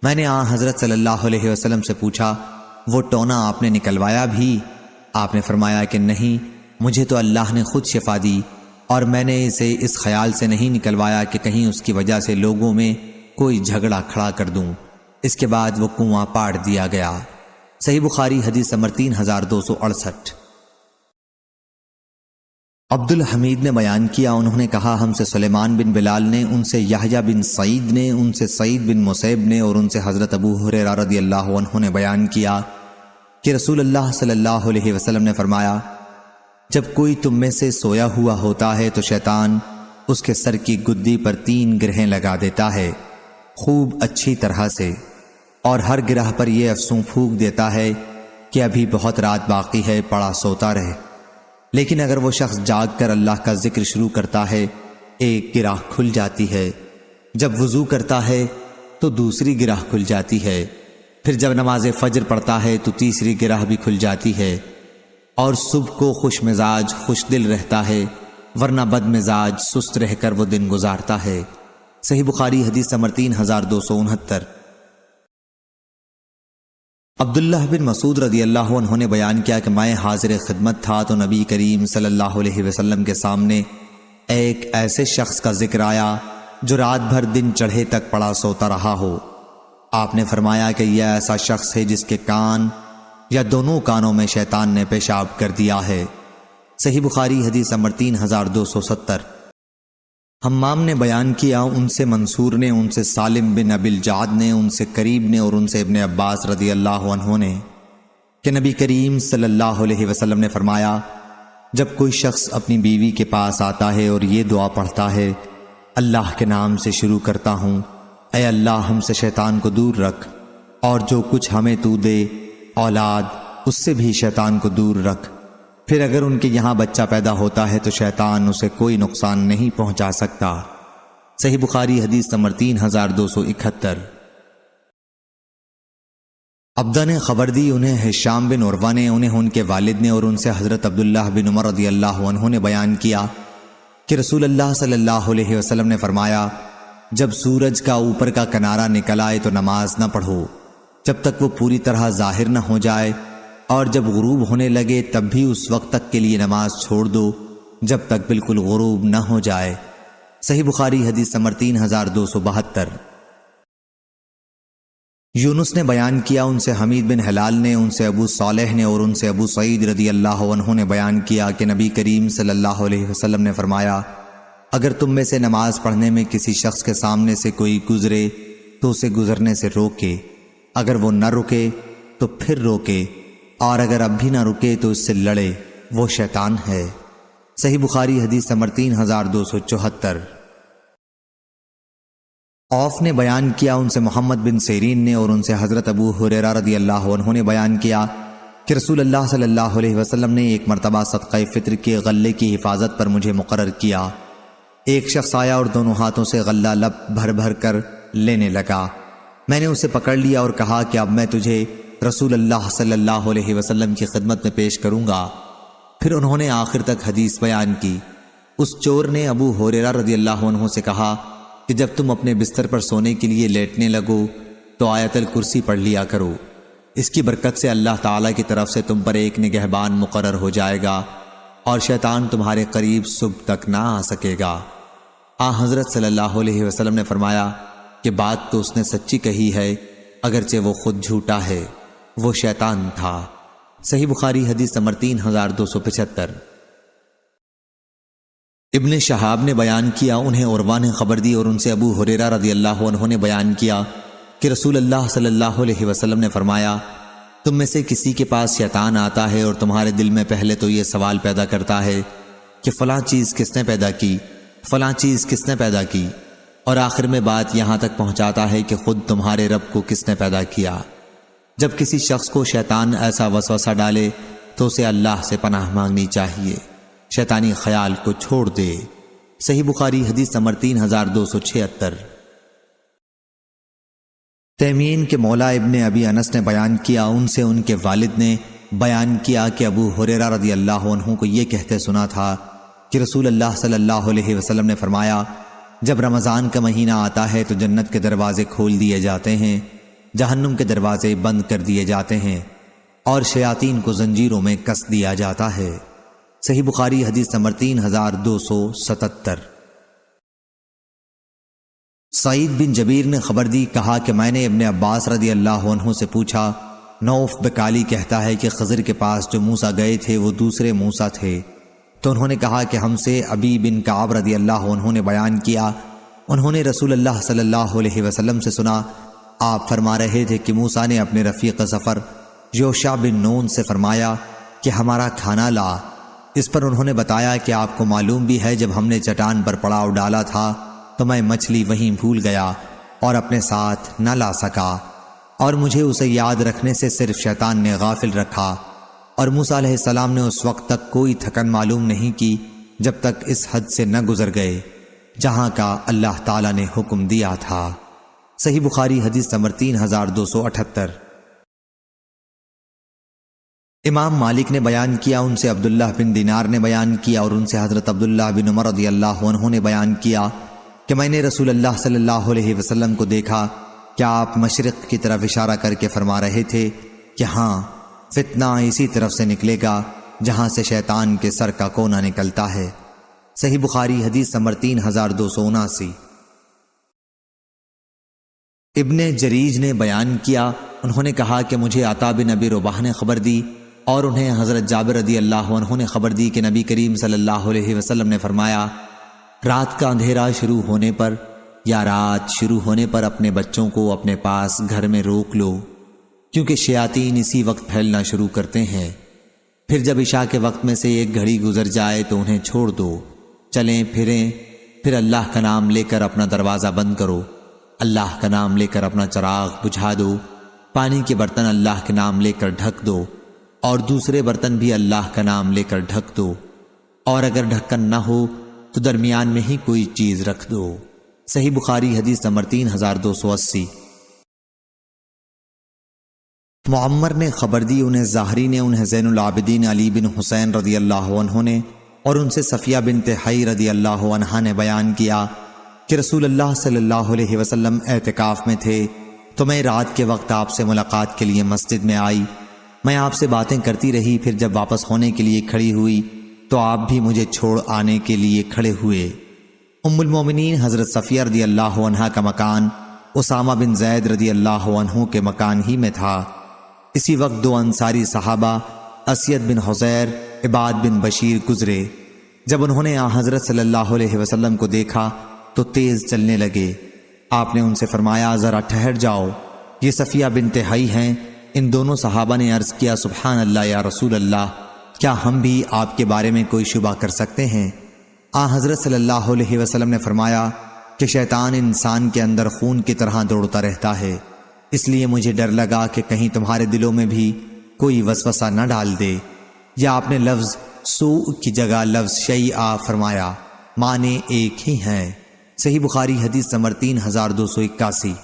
میں نے حضرت صلی اللہ علیہ وسلم سے پوچھا، وہ ٹونا آپ نے نکلوایا بھی؟ آپ نے فرمایا کہ نہیں، مجھے تو اللہ نے خود شفا دی اور میں نے اسے اس خیال سے نہیں نکلوایا کہ کہیں اس کی وجہ سے لوگوں میں کوئی جھگڑا کھڑا کر دوں۔ اس کے بعد وہ کنواں پاڑ دیا گیا۔ صحیح بخاری حدیث نمبر 3268۔ عبد الحمید نے بیان کیا، انہوں نے کہا ہم سے سلیمان بن بلال نے، ان سے یحییٰ بن سعید نے، ان سے سعید بن مسیب نے اور ان سے حضرت ابو ہریرہ رضی اللہ عنہ نے بیان کیا کہ رسول اللہ صلی اللہ علیہ وسلم نے فرمایا، جب کوئی تم میں سے سویا ہوا ہوتا ہے تو شیطان اس کے سر کی گدی پر 3 گرہیں لگا دیتا ہے خوب اچھی طرح سے، اور ہر گرہ پر یہ افسوں پھونک دیتا ہے کہ ابھی بہت رات باقی ہے، پڑا سوتا رہے۔ لیکن اگر وہ شخص جاگ کر اللہ کا ذکر شروع کرتا ہے، ایک گرہ کھل جاتی ہے، جب وضو کرتا ہے تو دوسری گرہ کھل جاتی ہے، پھر جب نماز فجر پڑھتا ہے تو تیسری گرہ بھی کھل جاتی ہے، اور صبح کو خوش مزاج خوش دل رہتا ہے، ورنہ بد مزاج سست رہ کر وہ دن گزارتا ہے۔ صحیح بخاری حدیث نمبر 3269۔ عبداللہ بن مسعود رضی اللہ عنہ نے بیان کیا کہ میں حاضر خدمت تھا تو نبی کریم صلی اللہ علیہ وسلم کے سامنے ایک ایسے شخص کا ذکر آیا جو رات بھر دن چڑھے تک پڑا سوتا رہا ہو۔ آپ نے فرمایا کہ یہ ایسا شخص ہے جس کے کان یا دونوں کانوں میں شیطان نے پیشاب کر دیا ہے۔ صحیح بخاری حدیث نمبر 3270۔ حمام نے بیان کیا، ان سے منصور نے، ان سے سالم بن ابی الجعد نے، ان سے قریب نے اور ان سے ابن عباس رضی اللہ عنہ نے کہ نبی کریم صلی اللہ علیہ وسلم نے فرمایا، جب کوئی شخص اپنی بیوی کے پاس آتا ہے اور یہ دعا پڑھتا ہے، اللہ کے نام سے شروع کرتا ہوں، اے اللہ ہم سے شیطان کو دور رکھ، اور جو کچھ ہمیں تو دے اولاد اس سے بھی شیطان کو دور رکھ، پھر اگر ان کے یہاں بچہ پیدا ہوتا ہے تو شیطان اسے کوئی نقصان نہیں پہنچا سکتا۔ صحیح بخاری حدیث نمبر 3271۔ عبدہ نے خبر دی، انہیں ہشام بن عروہ نے، انہیں ان کے والد نے اور ان سے حضرت عبداللہ بن عمر رضی اللہ عنہ نے بیان کیا کہ رسول اللہ صلی اللہ علیہ وسلم نے فرمایا، جب سورج کا اوپر کا کنارہ نکل آئے تو نماز نہ پڑھو جب تک وہ پوری طرح ظاہر نہ ہو جائے، اور جب غروب ہونے لگے تب بھی اس وقت تک کے لیے نماز چھوڑ دو جب تک بالکل غروب نہ ہو جائے۔ صحیح بخاری حدیث نمبر 3272۔ یونس نے بیان کیا، ان سے حمید بن ہلال نے، ان سے ابو صالح نے اور ان سے ابو سعید رضی اللہ عنہ نے بیان کیا کہ نبی کریم صلی اللہ علیہ وسلم نے فرمایا، اگر تم میں سے نماز پڑھنے میں کسی شخص کے سامنے سے کوئی گزرے تو اسے گزرنے سے روکے، اگر وہ نہ رکے تو پھر روکے، اور اگر اب بھی نہ رکے تو اس سے لڑے، وہ شیطان ہے۔ صحیح بخاری حدیث نمبر 3274۔ عوف نے بیان کیا، ان سے محمد بن سیرین نے اور ان سے حضرت ابو ہریرہ رضی اللہ عنہ نے بیان کیا کہ رسول اللہ صلی اللہ علیہ وسلم نے ایک مرتبہ صدقہ فطر کے غلے کی حفاظت پر مجھے مقرر کیا۔ ایک شخص آیا اور دونوں ہاتھوں سے غلہ لب بھر بھر کر لینے لگا۔ میں نے اسے پکڑ لیا اور کہا کہ اب میں تجھے رسول اللہ صلی اللہ علیہ وسلم کی خدمت میں پیش کروں گا۔ پھر انہوں نے آخر تک حدیث بیان کی۔ اس چور نے ابو ہریرہ رضی اللہ عنہ سے کہا کہ جب تم اپنے بستر پر سونے کے لیے لیٹنے لگو تو آیت الکرسی پڑھ لیا کرو، اس کی برکت سے اللہ تعالیٰ کی طرف سے تم پر ایک نگہبان مقرر ہو جائے گا اور شیطان تمہارے قریب صبح تک نہ آ سکے گا۔ حضرت صلی اللہ علیہ وسلم نے فرمایا کہ بات تو اس نے سچی کہی ہے، اگرچہ وہ خود جھوٹا ہے، وہ شیطان تھا۔ صحیح بخاری حدیث نمبر 3275۔ ابن شہاب نے بیان کیا، انہیں عروہ نے خبر دی اور ان سے ابو ہریرہ رضی اللہ عنہ نے بیان کیا کہ رسول اللہ صلی اللہ علیہ وسلم نے فرمایا، تم میں سے کسی کے پاس شیطان آتا ہے اور تمہارے دل میں پہلے تو یہ سوال پیدا کرتا ہے کہ فلاں چیز کس نے پیدا کی، فلاں چیز کس نے پیدا کی، اور آخر میں بات یہاں تک پہنچاتا ہے کہ خود تمہارے رب کو کس نے پیدا کیا۔ جب کسی شخص کو شیطان ایسا وسوسہ ڈالے تو اسے اللہ سے پناہ مانگنی چاہیے، شیطانی خیال کو چھوڑ دے۔ صحیح بخاری حدیث نمبر 3276۔ تیمین کے مولا ابن ابی انس نے بیان کیا، ان سے ان کے والد نے بیان کیا کہ ابو ہریرہ رضی اللہ عنہ کو یہ کہتے سنا تھا کہ رسول اللہ صلی اللہ علیہ وسلم نے فرمایا، جب رمضان کا مہینہ آتا ہے تو جنت کے دروازے کھول دیے جاتے ہیں، جہنم کے دروازے بند کر دیے جاتے ہیں، اور شیاطین کو زنجیروں میں کس دیا جاتا ہے۔ صحیح بخاری حدیث نمبر 3277۔ سعید بن جبیر نے خبر دی، کہا کہ میں نے ابن عباس رضی اللہ عنہ سے پوچھا، نوف بکالی کہتا ہے کہ خضر کے پاس جو موسیٰ گئے تھے وہ دوسرے موسیٰ تھے، تو انہوں نے کہا کہ ہم سے ابی بن کعب رضی اللہ عنہ نے بیان کیا، انہوں نے رسول اللہ صلی اللہ علیہ وسلم سے سنا، آپ فرما رہے تھے کہ موسیٰ نے اپنے رفیق سفر یوشع بن نون سے فرمایا کہ ہمارا کھانا لا۔ اس پر انہوں نے بتایا کہ آپ کو معلوم بھی ہے جب ہم نے چٹان پر پڑاؤ ڈالا تھا تو میں مچھلی وہیں بھول گیا اور اپنے ساتھ نہ لا سکا، اور مجھے اسے یاد رکھنے سے صرف شیطان نے غافل رکھا، اور موسیٰ علیہ السلام نے اس وقت تک کوئی تھکن معلوم نہیں کی جب تک اس حد سے نہ گزر گئے جہاں کا اللہ تعالیٰ نے حکم دیا تھا۔ صحیح بخاری حدیث نمبر 3278۔ امام مالک نے بیان کیا، ان سے عبداللہ بن دینار نے بیان کیا، اور ان سے حضرت عبداللہ بن عمر رضی اللہ عنہ نے بیان کیا کہ میں نے رسول اللہ صلی اللہ علیہ وسلم کو دیکھا کہ آپ مشرق کی طرف اشارہ کر کے فرما رہے تھے کہ ہاں، فتنہ اسی طرف سے نکلے گا جہاں سے شیطان کے سر کا کونا نکلتا ہے۔ صحیح بخاری حدیث نمبر 3279۔ ابن جریج نے بیان کیا، انہوں نے کہا کہ مجھے عطا بن ابی رباح نے خبر دی، اور انہیں حضرت جابر رضی اللہ عنہ نے خبر دی کہ نبی کریم صلی اللہ علیہ وسلم نے فرمایا، رات کا اندھیرا شروع ہونے پر یا رات شروع ہونے پر اپنے بچوں کو اپنے پاس گھر میں روک لو، کیونکہ شیاطین اسی وقت پھیلنا شروع کرتے ہیں۔ پھر جب عشاء کے وقت میں سے ایک گھڑی گزر جائے تو انہیں چھوڑ دو، چلیں پھریں، پھر اللہ کا نام لے کر اپنا دروازہ بند کرو، اللہ کا نام لے کر اپنا چراغ بجھا دو، پانی کے برتن اللہ کے نام لے کر ڈھک دو، اور دوسرے برتن بھی اللہ کا نام لے کر ڈھک دو، اور اگر ڈھکن نہ ہو تو درمیان میں ہی کوئی چیز رکھ دو۔ صحیح بخاری حدیث نمبر 3280۔ معمر نے خبر دی، انہیں ظاہری نے، انہیں زین العابدین علی بن حسین رضی اللہ عنہ نے، اور ان سے صفیہ بنت حی رضی اللہ عنہا نے بیان کیا کہ رسول اللہ صلی اللہ علیہ وسلم اعتکاف میں تھے تو میں رات کے وقت آپ سے ملاقات کے لیے مسجد میں آئی، میں آپ سے باتیں کرتی رہی، پھر جب واپس ہونے کے لیے کھڑی ہوئی تو آپ بھی مجھے چھوڑ آنے کے لیے کھڑے ہوئے۔ ام المومنین حضرت صفیہ رضی اللہ عنہا کا مکان اسامہ بن زید رضی اللہ عنہ کے مکان ہی میں تھا۔ اسی وقت دو انصاری صحابہ اسید بن حضیر، عباد بن بشیر گزرے، جب انہوں نے حضرت صلی اللہ علیہ وسلم کو دیکھا تو تیز چلنے لگے۔ آپ نے ان سے فرمایا، ذرا ٹھہر جاؤ، یہ صفیہ بنت حی ہیں۔ ان دونوں صحابہ نے عرض کیا، سبحان اللہ یا رسول اللہ، کیا ہم بھی آپ کے بارے میں کوئی شبہ کر سکتے ہیں؟ حضرت صلی اللہ علیہ وسلم نے فرمایا کہ شیطان انسان کے اندر خون کی طرح دوڑتا رہتا ہے، اس لیے مجھے ڈر لگا کہ کہیں تمہارے دلوں میں بھی کوئی وسوسہ نہ ڈال دے۔ یا آپ نے لفظ سوء کی جگہ لفظ شیء فرمایا، معنی ایک ہی ہیں۔ صحیح بخاری حدیث نمبر 3281۔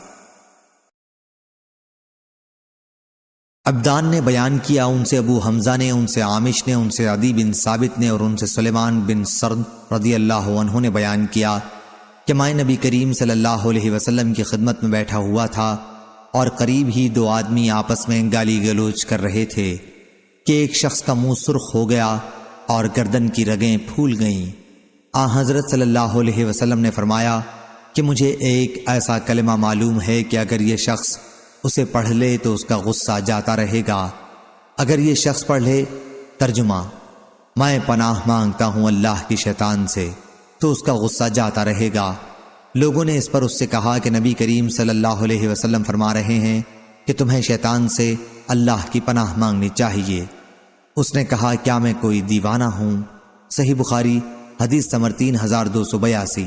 عبدان نے بیان کیا، ان سے ابو حمزہ نے، ان سے عامش نے، ان سے عدی بن ثابت نے، اور ان سے سلیمان بن سرد رضی اللہ عنہ نے بیان کیا کہ میں نبی کریم صلی اللہ علیہ وسلم کی خدمت میں بیٹھا ہوا تھا، اور قریب ہی دو آدمی آپس میں گالی گلوچ کر رہے تھے کہ ایک شخص کا منہ سرخ ہو گیا اور گردن کی رگیں پھول گئیں۔ حضرت صلی اللہ علیہ وسلم نے فرمایا کہ مجھے ایک ایسا کلمہ معلوم ہے کہ اگر یہ شخص اسے پڑھ لے تو اس کا غصہ جاتا رہے گا۔ اگر یہ شخص پڑھ لے، ترجمہ، میں پناہ مانگتا ہوں اللہ کی شیطان سے، تو اس کا غصہ جاتا رہے گا۔ لوگوں نے اس پر اس سے کہا کہ نبی کریم صلی اللہ علیہ وسلم فرما رہے ہیں کہ تمہیں شیطان سے اللہ کی پناہ مانگنی چاہیے۔ اس نے کہا، کیا میں کوئی دیوانہ ہوں؟ صحیح بخاری حدیث نمبر 3282۔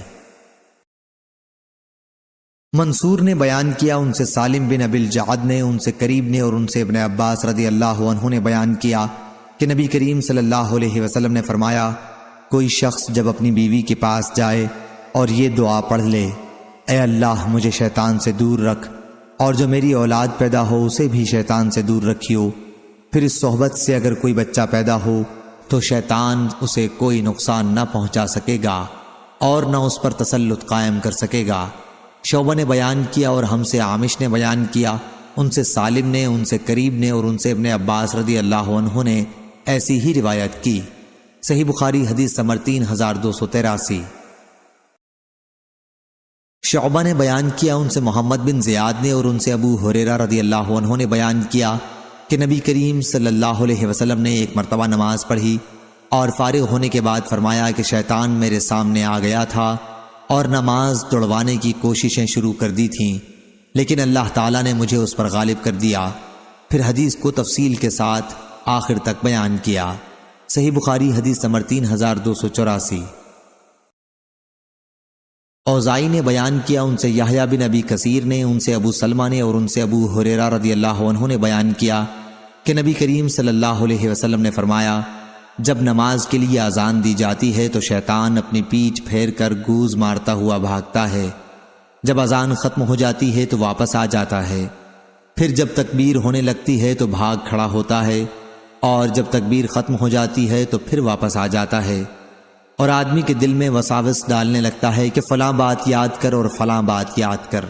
منصور نے بیان کیا، ان سے سالم بن ابی الجعد نے، ان سے قریب نے، اور ان سے ابن عباس رضی اللہ عنہ نے بیان کیا کہ نبی کریم صلی اللہ علیہ وسلم نے فرمایا، کوئی شخص جب اپنی بیوی کے پاس جائے اور یہ دعا پڑھ لے، اے اللہ مجھے شیطان سے دور رکھ اور جو میری اولاد پیدا ہو اسے بھی شیطان سے دور رکھیو۔ پھر اس صحبت سے اگر کوئی بچہ پیدا ہو تو شیطان اسے کوئی نقصان نہ پہنچا سکے گا اور نہ اس پر تسلط قائم کر سکے گا۔ شعبہ نے بیان کیا اور ہم سے عامش نے بیان کیا، ان سے سالم نے، ان سے قریب نے اور ان سے ابن عباس رضی اللہ عنہ نے ایسی ہی روایت کی۔ صحیح بخاری حدیث نمبر 3283۔ شعبہ نے بیان کیا، ان سے محمد بن زیاد نے اور ان سے ابو ہریرہ رضی اللہ عنہ نے بیان کیا کہ نبی کریم صلی اللہ علیہ وسلم نے ایک مرتبہ نماز پڑھی اور فارغ ہونے کے بعد فرمایا کہ شیطان میرے سامنے آ گیا تھا اور نماز توڑوانے کی کوششیں شروع کر دی تھیں، لیکن اللہ تعالیٰ نے مجھے اس پر غالب کر دیا۔ پھر حدیث کو تفصیل کے ساتھ آخر تک بیان کیا۔ صحیح بخاری حدیث نمبر 3284۔ اوزائی نے بیان کیا، ان سے یحییٰ بن ابی کثیر نے، ان سے ابو سلمہ نے اور ان سے ابو ہریرہ رضی اللہ عنہ نے بیان کیا کہ نبی کریم صلی اللہ علیہ وسلم نے فرمایا، جب نماز کے لیے اذان دی جاتی ہے تو شیطان اپنی پیٹھ پھیر کر گوز مارتا ہوا بھاگتا ہے، جب اذان ختم ہو جاتی ہے تو واپس آ جاتا ہے، پھر جب تکبیر ہونے لگتی ہے تو بھاگ کھڑا ہوتا ہے، اور جب تکبیر ختم ہو جاتی ہے تو پھر واپس آ جاتا ہے، اور آدمی کے دل میں وساوس ڈالنے لگتا ہے کہ فلاں بات یاد کر اور فلاں بات یاد کر۔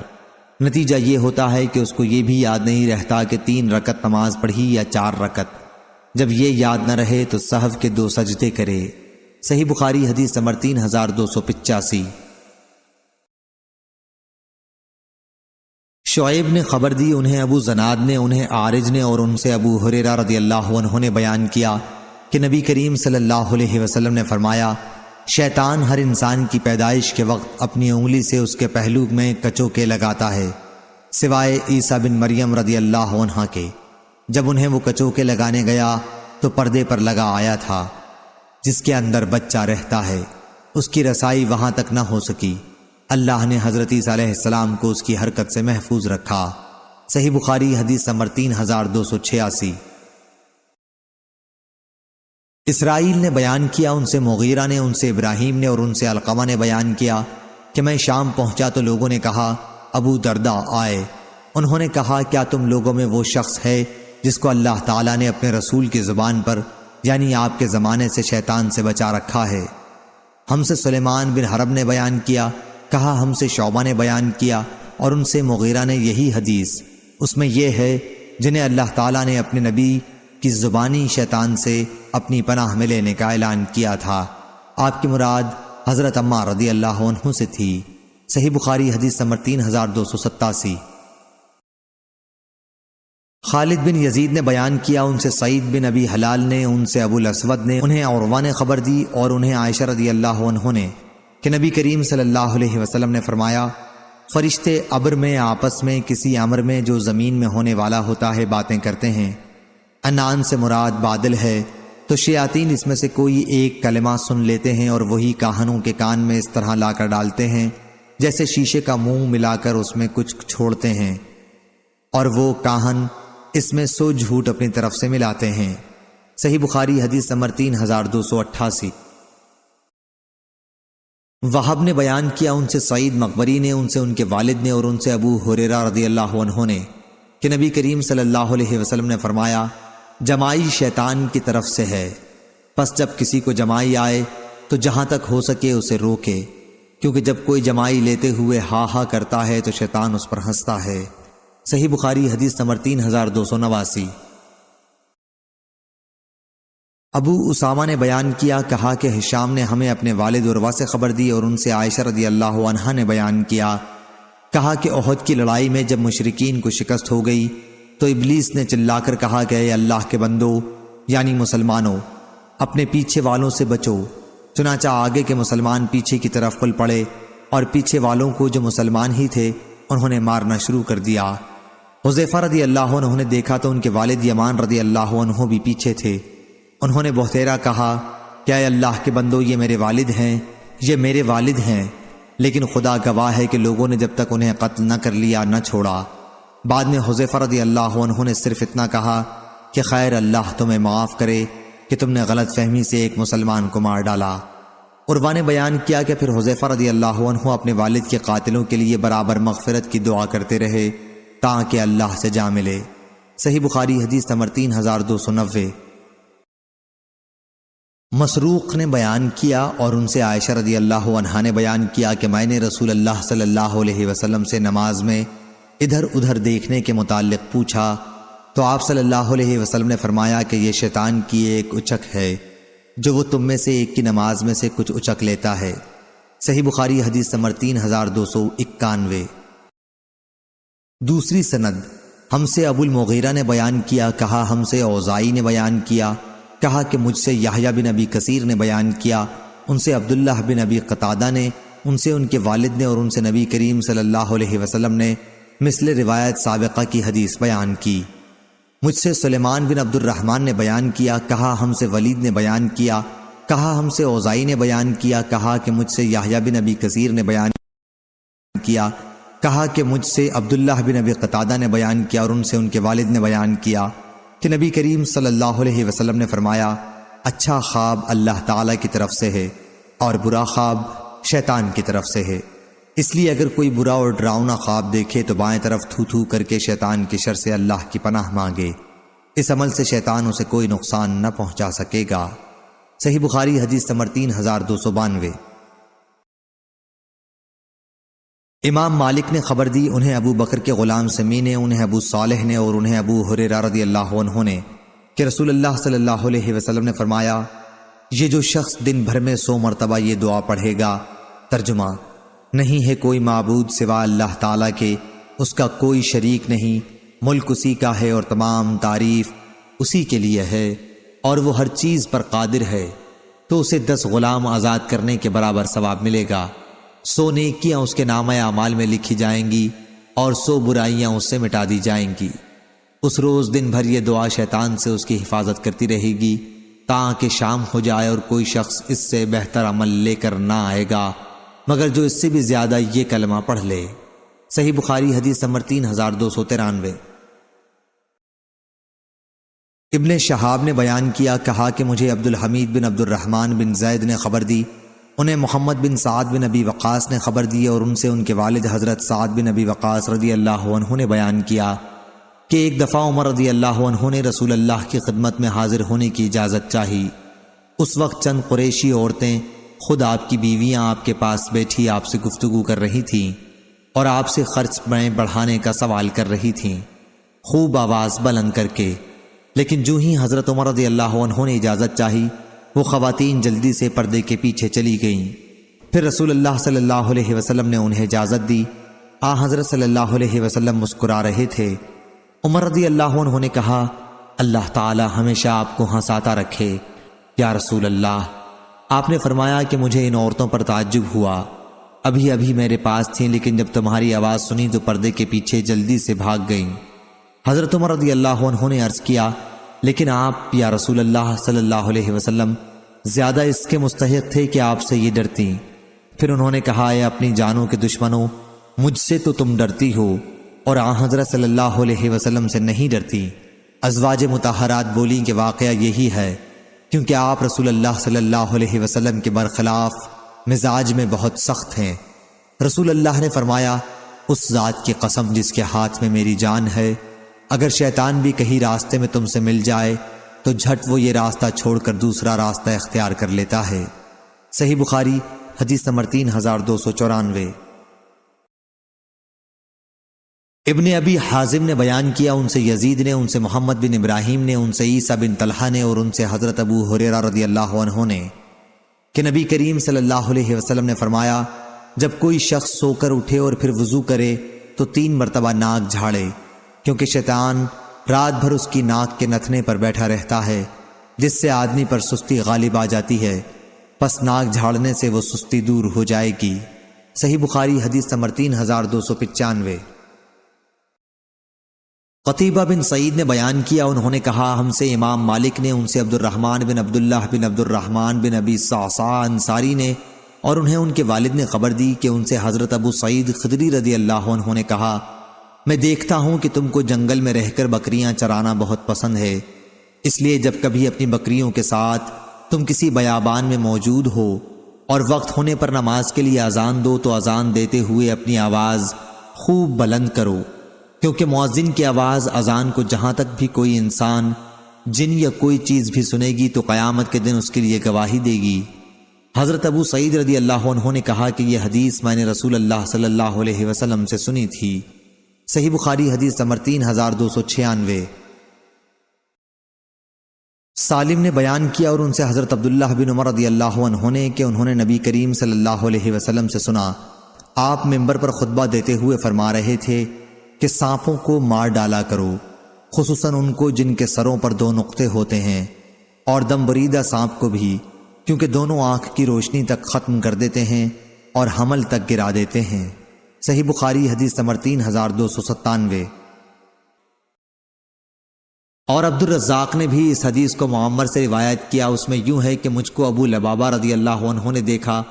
نتیجہ یہ ہوتا ہے کہ اس کو یہ بھی یاد نہیں رہتا کہ 3 رکعت نماز پڑھی یا 4 رکعت۔ جب یہ یاد نہ رہے تو سہو کے 2 سجدے کرے۔ صحیح بخاری حدیث نمبر 3285۔ شعیب نے خبر دی، انہیں ابو زناد نے، انہیں عارج نے اور ان سے ابو ہریرہ رضی اللہ عنہ نے بیان کیا کہ نبی کریم صلی اللہ علیہ وسلم نے فرمایا، شیطان ہر انسان کی پیدائش کے وقت اپنی انگلی سے اس کے پہلو میں کچوکے لگاتا ہے، سوائے عیسیٰ بن مریم رضی اللہ عنہ کے۔ جب انہیں وہ کچوکے لگانے گیا تو پردے پر لگا آیا تھا جس کے اندر بچہ رہتا ہے، اس کی رسائی وہاں تک نہ ہو سکی۔ اللہ نے حضرت عیسیٰ علیہ السلام کو اس کی حرکت سے محفوظ رکھا۔ صحیح بخاری حدیث نمبر 3286۔ اسرائیل نے بیان کیا، ان سے مغیرہ نے، ان سے ابراہیم نے اور ان سے علقمہ نے بیان کیا کہ میں شام پہنچا تو لوگوں نے کہا ابو درداء آئے۔ انہوں نے کہا کیا تم لوگوں میں وہ شخص ہے جس کو اللہ تعالیٰ نے اپنے رسول کی زبان پر یعنی آپ کے زمانے سے شیطان سے بچا رکھا ہے؟ ہم سے سلیمان بن حرب نے بیان کیا، کہا ہم سے شعبہ نے بیان کیا اور ان سے مغیرہ نے یہی حدیث۔ اس میں یہ ہے جنہیں اللہ تعالیٰ نے اپنے نبی کی زبانی شیطان سے اپنی پناہ میں لینے کا اعلان کیا تھا۔ آپ کی مراد حضرت عمار رضی اللہ عنہ سے تھی۔ صحیح بخاری حدیث نمبر 3287۔ خالد بن یزید نے بیان کیا، ان سے سعید بن ابی حلال نے، ان سے ابو الاسود نے، انہیں عروہ نے خبر دی اور انہیں عائشہ رضی اللہ عنہ نے کہ نبی کریم صلی اللہ علیہ وسلم نے فرمایا، فرشتے ابر میں آپس میں کسی امر میں جو زمین میں ہونے والا ہوتا ہے باتیں کرتے ہیں۔ انان سے مراد بادل ہے، تو شیاطین اس میں سے کوئی ایک کلمہ سن لیتے ہیں اور وہی کاہنوں کے کان میں اس طرح لا کر ڈالتے ہیں جیسے شیشے کا منہ ملا کر اس میں کچھ چھوڑتے ہیں، اور وہ کاہن اس میں سو جھوٹ اپنی طرف سے ملاتے ہیں۔ صحیح بخاری حدیث نمبر 3288۔ وہب نے بیان کیا، ان سے سعید مقبری نے، ان سے ان کے والد نے اور ان سے ابو ہریرہ رضی اللہ عنہ نے کہ نبی کریم صلی اللہ علیہ وسلم نے فرمایا، جمائی شیطان کی طرف سے ہے، پس جب کسی کو جمائی آئے تو جہاں تک ہو سکے اسے روکے، کیونکہ جب کوئی جمائی لیتے ہوئے ہا ہا کرتا ہے تو شیطان اس پر ہنستا ہے۔ صحیح بخاری حدیث نمبر 3289۔ ابو اسامہ نے بیان کیا، کہا کہ ہشام نے ہمیں اپنے والد عروہ سے خبر دی اور ان سے عائشہ رضی اللہ عنہا نے بیان کیا، کہا کہ احد کی لڑائی میں جب مشرکین کو شکست ہو گئی تو ابلیس نے چلا کر کہا کہ اے اللہ کے بندو یعنی مسلمانوں، اپنے پیچھے والوں سے بچو۔ چنانچہ آگے کے مسلمان پیچھے کی طرف کھل پڑے اور پیچھے والوں کو جو مسلمان ہی تھے انہوں نے مارنا شروع کر دیا۔ حذیفہ رضی اللہ عنہ نے دیکھا تو ان کے والد یمان رضی اللہ عنہ بھی پیچھے تھے۔ انہوں نے بہتیرا کہا کہ اے اللہ کے بندو، یہ میرے والد ہیں، یہ میرے والد ہیں، لیکن خدا گواہ ہے کہ لوگوں نے جب تک انہیں قتل نہ کر لیا نہ چھوڑا۔ بعد میں حذیفہ رضی اللہ عنہ نے صرف اتنا کہا کہ خیر اللہ تمہیں معاف کرے کہ تم نے غلط فہمی سے ایک مسلمان کو مار ڈالا۔ عروہ نے بیان کیا کہ پھر حذیفہ رضی اللہ عنہ اپنے والد کے قاتلوں کے لیے برابر مغفرت کی دعا کرتے رہے، تاکہ اللہ سے جا ملے۔ صحیح بخاری حدیث نمبر 3290۔ مسروق نے بیان کیا اور ان سے عائشہ رضی اللہ عنہا نے بیان کیا کہ میں نے رسول اللہ صلی اللہ علیہ وسلم سے نماز میں ادھر ادھر دیکھنے کے متعلق پوچھا تو آپ صلی اللہ علیہ وسلم نے فرمایا کہ یہ شیطان کی ایک اچک ہے جو وہ تم میں سے ایک کی نماز میں سے کچھ اچک لیتا ہے۔ صحیح بخاری حدیث نمبر 3291۔ دوسری سند، ہم سے ابو المغیرہ نے بیان کیا، کہا ہم سے اوزائی نے بیان کیا، کہا کہ مجھ سے یحییٰ بن ابی کثیر نے بیان کیا، ان سے عبداللہ بن ابی قتادہ نے، ان سے ان کے والد نے، اور ان سے نبی کریم صلی اللہ علیہ وسلم نے مثل روایت سابقہ کی حدیث بیان کی۔ مجھ سے سلیمان بن عبد الرحمن نے بیان کیا، کہا ہم سے ولید نے بیان کیا، کہا ہم سے اوزائی نے بیان کیا، کہا کہ مجھ سے یحییٰ بن ابی کثیر نے بیان کیا، کہا کہ مجھ سے عبداللہ بن ابی قتادہ نے بیان کیا، اور ان سے ان کے والد نے بیان کیا کہ نبی کریم صلی اللہ علیہ وسلم نے فرمایا، اچھا خواب اللہ تعالیٰ کی طرف سے ہے اور برا خواب شیطان کی طرف سے ہے۔ اس لیے اگر کوئی برا اور ڈراؤنا خواب دیکھے تو بائیں طرف تھو تھو کر کے شیطان کی شر سے اللہ کی پناہ مانگے، اس عمل سے شیطان اسے کوئی نقصان نہ پہنچا سکے گا۔ صحیح بخاری حدیث نمبر 3292۔ امام مالک نے خبر دی، انہیں ابو بکر کے غلام سمی نے، انہیں ابو صالح نے، اور انہیں ابو ہریرہ رضی اللہ عنہ نے کہ رسول اللہ صلی اللہ علیہ وسلم نے فرمایا، یہ جو شخص دن بھر میں 100 مرتبہ یہ دعا پڑھے گا، ترجمہ، نہیں ہے کوئی معبود سوا اللہ تعالیٰ کے، اس کا کوئی شریک نہیں، ملک اسی کا ہے اور تمام تعریف اسی کے لیے ہے، اور وہ ہر چیز پر قادر ہے، تو اسے 10 غلام آزاد کرنے کے برابر ثواب ملے گا، 100 نیکیاں اس کے نامہ اعمال میں لکھی جائیں گی اور 100 برائیاں اس سے مٹا دی جائیں گی۔ اس روز دن بھر یہ دعا شیطان سے اس کی حفاظت کرتی رہے گی تاکہ شام ہو جائے اور کوئی شخص اس سے بہتر عمل لے کر نہ آئے گا مگر جو اس سے بھی زیادہ یہ کلمہ پڑھ لے۔ صحیح بخاری حدیث نمبر 3293۔ ابن شہاب نے بیان کیا، کہا کہ مجھے عبد الحمید بن عبد الرحمن بن زید نے خبر دی، انہیں محمد بن سعد بن ابی وقاص نے خبر دی، اور ان سے ان کے والد حضرت سعد بن ابی وقاص رضی اللہ عنہ نے بیان کیا کہ ایک دفعہ عمر رضی اللہ عنہ نے رسول اللہ کی خدمت میں حاضر ہونے کی اجازت چاہی۔ اس وقت چند قریشی عورتیں، خود آپ کی بیویاں آپ کے پاس بیٹھی آپ سے گفتگو کر رہی تھیں اور آپ سے خرچ میں بڑھانے کا سوال کر رہی تھیں، خوب آواز بلند کر کے، لیکن جو ہی حضرت عمر رضی اللہ عنہ نے اجازت چاہی، وہ خواتین جلدی سے پردے کے پیچھے چلی گئیں۔ پھر رسول اللہ صلی اللہ علیہ وسلم نے انہیں اجازت دی۔ حضرت صلی اللہ علیہ وسلم مسکرا رہے تھے۔ عمر رضی اللہ عنہ نے کہا، اللہ تعالی ہمیشہ آپ کو ہنساتا رکھے یا رسول اللہ۔ آپ نے فرمایا کہ مجھے ان عورتوں پر تعجب ہوا، ابھی ابھی میرے پاس تھیں لیکن جب تمہاری آواز سنی تو پردے کے پیچھے جلدی سے بھاگ گئیں۔ حضرت عمر رضی اللہ عنہ نے عرض کیا، لیکن آپ یا رسول اللہ صلی اللہ علیہ وسلم زیادہ اس کے مستحق تھے کہ آپ سے یہ ڈرتیں۔ پھر انہوں نے کہا، اے اپنی جانوں کے دشمنوں، مجھ سے تو تم ڈرتی ہو اور حضرت صلی اللہ علیہ وسلم سے نہیں ڈرتی۔ ازواج مطہرات بولیں کہ واقعہ یہی ہے، کیونکہ آپ رسول اللہ صلی اللہ علیہ وسلم کے برخلاف مزاج میں بہت سخت ہیں۔ رسول اللہ نے فرمایا، اس ذات کی قسم جس کے ہاتھ میں میری جان ہے، اگر شیطان بھی کہیں راستے میں تم سے مل جائے تو جھٹ وہ یہ راستہ چھوڑ کر دوسرا راستہ اختیار کر لیتا ہے۔ صحیح بخاری حدیث نمبر 3294۔ ابن ابی حازم نے بیان کیا، ان سے یزید نے، ان سے محمد بن ابراہیم نے، ان سے عیسیٰ بن طلحہ نے، اور ان سے حضرت ابو ہریرہ رضی اللہ عنہ نے کہ نبی کریم صلی اللہ علیہ وسلم نے فرمایا، جب کوئی شخص سو کر اٹھے اور پھر وضو کرے تو 3 مرتبہ ناک جھاڑے، کیونکہ شیطان رات بھر اس کی ناک کے نتھنے پر بیٹھا رہتا ہے، جس سے آدمی پر سستی غالب آ جاتی ہے، پس ناک جھاڑنے سے وہ سستی دور ہو جائے گی۔ صحیح بخاری حدیث نمبر 3295۔ قتیبہ بن سعید نے بیان کیا، انہوں نے کہا، ہم سے امام مالک نے، ان سے عبد الرحمن بن عبداللہ بن عبد الرحمن بن ابی صعصع انصاری نے، اور انہیں ان کے والد نے خبر دی کہ ان سے حضرت ابو سعید خدری رضی اللہ عنہ نے کہا، میں دیکھتا ہوں کہ تم کو جنگل میں رہ کر بکریاں چرانا بہت پسند ہے، اس لیے جب کبھی اپنی بکریوں کے ساتھ تم کسی بیابان میں موجود ہو اور وقت ہونے پر نماز کے لیے اذان دو تو اذان دیتے ہوئے اپنی آواز خوب بلند کرو، کیونکہ مؤذن کی آواز اذان کو جہاں تک بھی کوئی انسان، جن یا کوئی چیز بھی سنے گی تو قیامت کے دن اس کے لیے گواہی دے گی۔ حضرت ابو سعید رضی اللہ عنہ نے کہا کہ یہ حدیث میں نے رسول اللہ صلی اللہ علیہ وسلم سے سنی تھی۔ صحیح بخاری حدیث نمبر 3296۔ سالم نے بیان کیا اور ان سے حضرت عبداللہ بن عمر رضی اللہ عنہ نے کہ انہوں نے نبی کریم صلی اللہ علیہ وسلم سے سنا، آپ منبر پر خطبہ دیتے ہوئے فرما رہے تھے کہ سانپوں کو مار ڈالا کرو، خصوصاً ان کو جن کے سروں پر 2 نقطے ہوتے ہیں، اور دم بریدہ سانپ کو بھی، کیونکہ دونوں آنکھ کی روشنی تک ختم کر دیتے ہیں اور حمل تک گرا دیتے ہیں۔ صحیح بخاری حدیث نمبر 3297۔ اور عبد الرزاق نے بھی اس حدیث کو معمر سے روایت کیا، اس میں یوں ہے کہ مجھ کو ابو لبابہ رضی اللہ عنہ نے دیکھا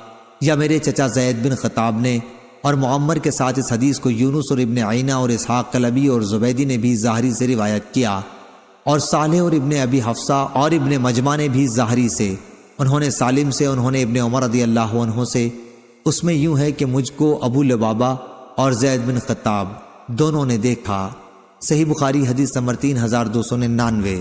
یا میرے چچا زید بن خطاب نے، اور معمر کے ساتھ اس حدیث کو یونس اور ابن عینہ اور اسحاق کلبی اور زبیدی نے بھی ظاہری سے روایت کیا، اور صالح اور ابن ابی حفصہ اور ابن مجمع نے بھی ظاہری سے، انہوں نے سالم سے، انہوں نے ابن عمر رضی اللہ عنہ سے، اس میں یوں ہے کہ مجھ کو ابو لبابہ اور زید بن خطاب دونوں نے دیکھا۔ صحیح بخاری حدیث نمبر 3299۔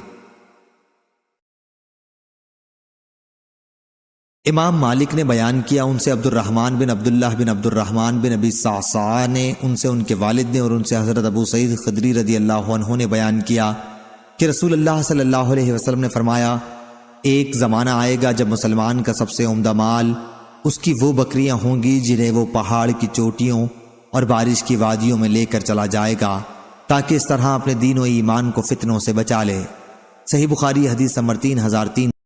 امام مالک نے بیان کیا، ان سے عبد الرحمن بن عبداللہ بن عبد الرحمن بن ابی صعصع نے، ان سے ان کے والد نے، اور ان سے حضرت ابو سعید خدری رضی اللہ عنہ نے بیان کیا کہ رسول اللہ صلی اللہ علیہ وسلم نے فرمایا، ایک زمانہ آئے گا جب مسلمان کا سب سے عمدہ مال اس کی وہ بکریاں ہوں گی جنہیں وہ پہاڑ کی چوٹیوں اور بارش کی وادیوں میں لے کر چلا جائے گا، تاکہ اس طرح اپنے دین و ایمان کو فتنوں سے بچا لے۔ صحیح بخاری حدیث نمبر 3003۔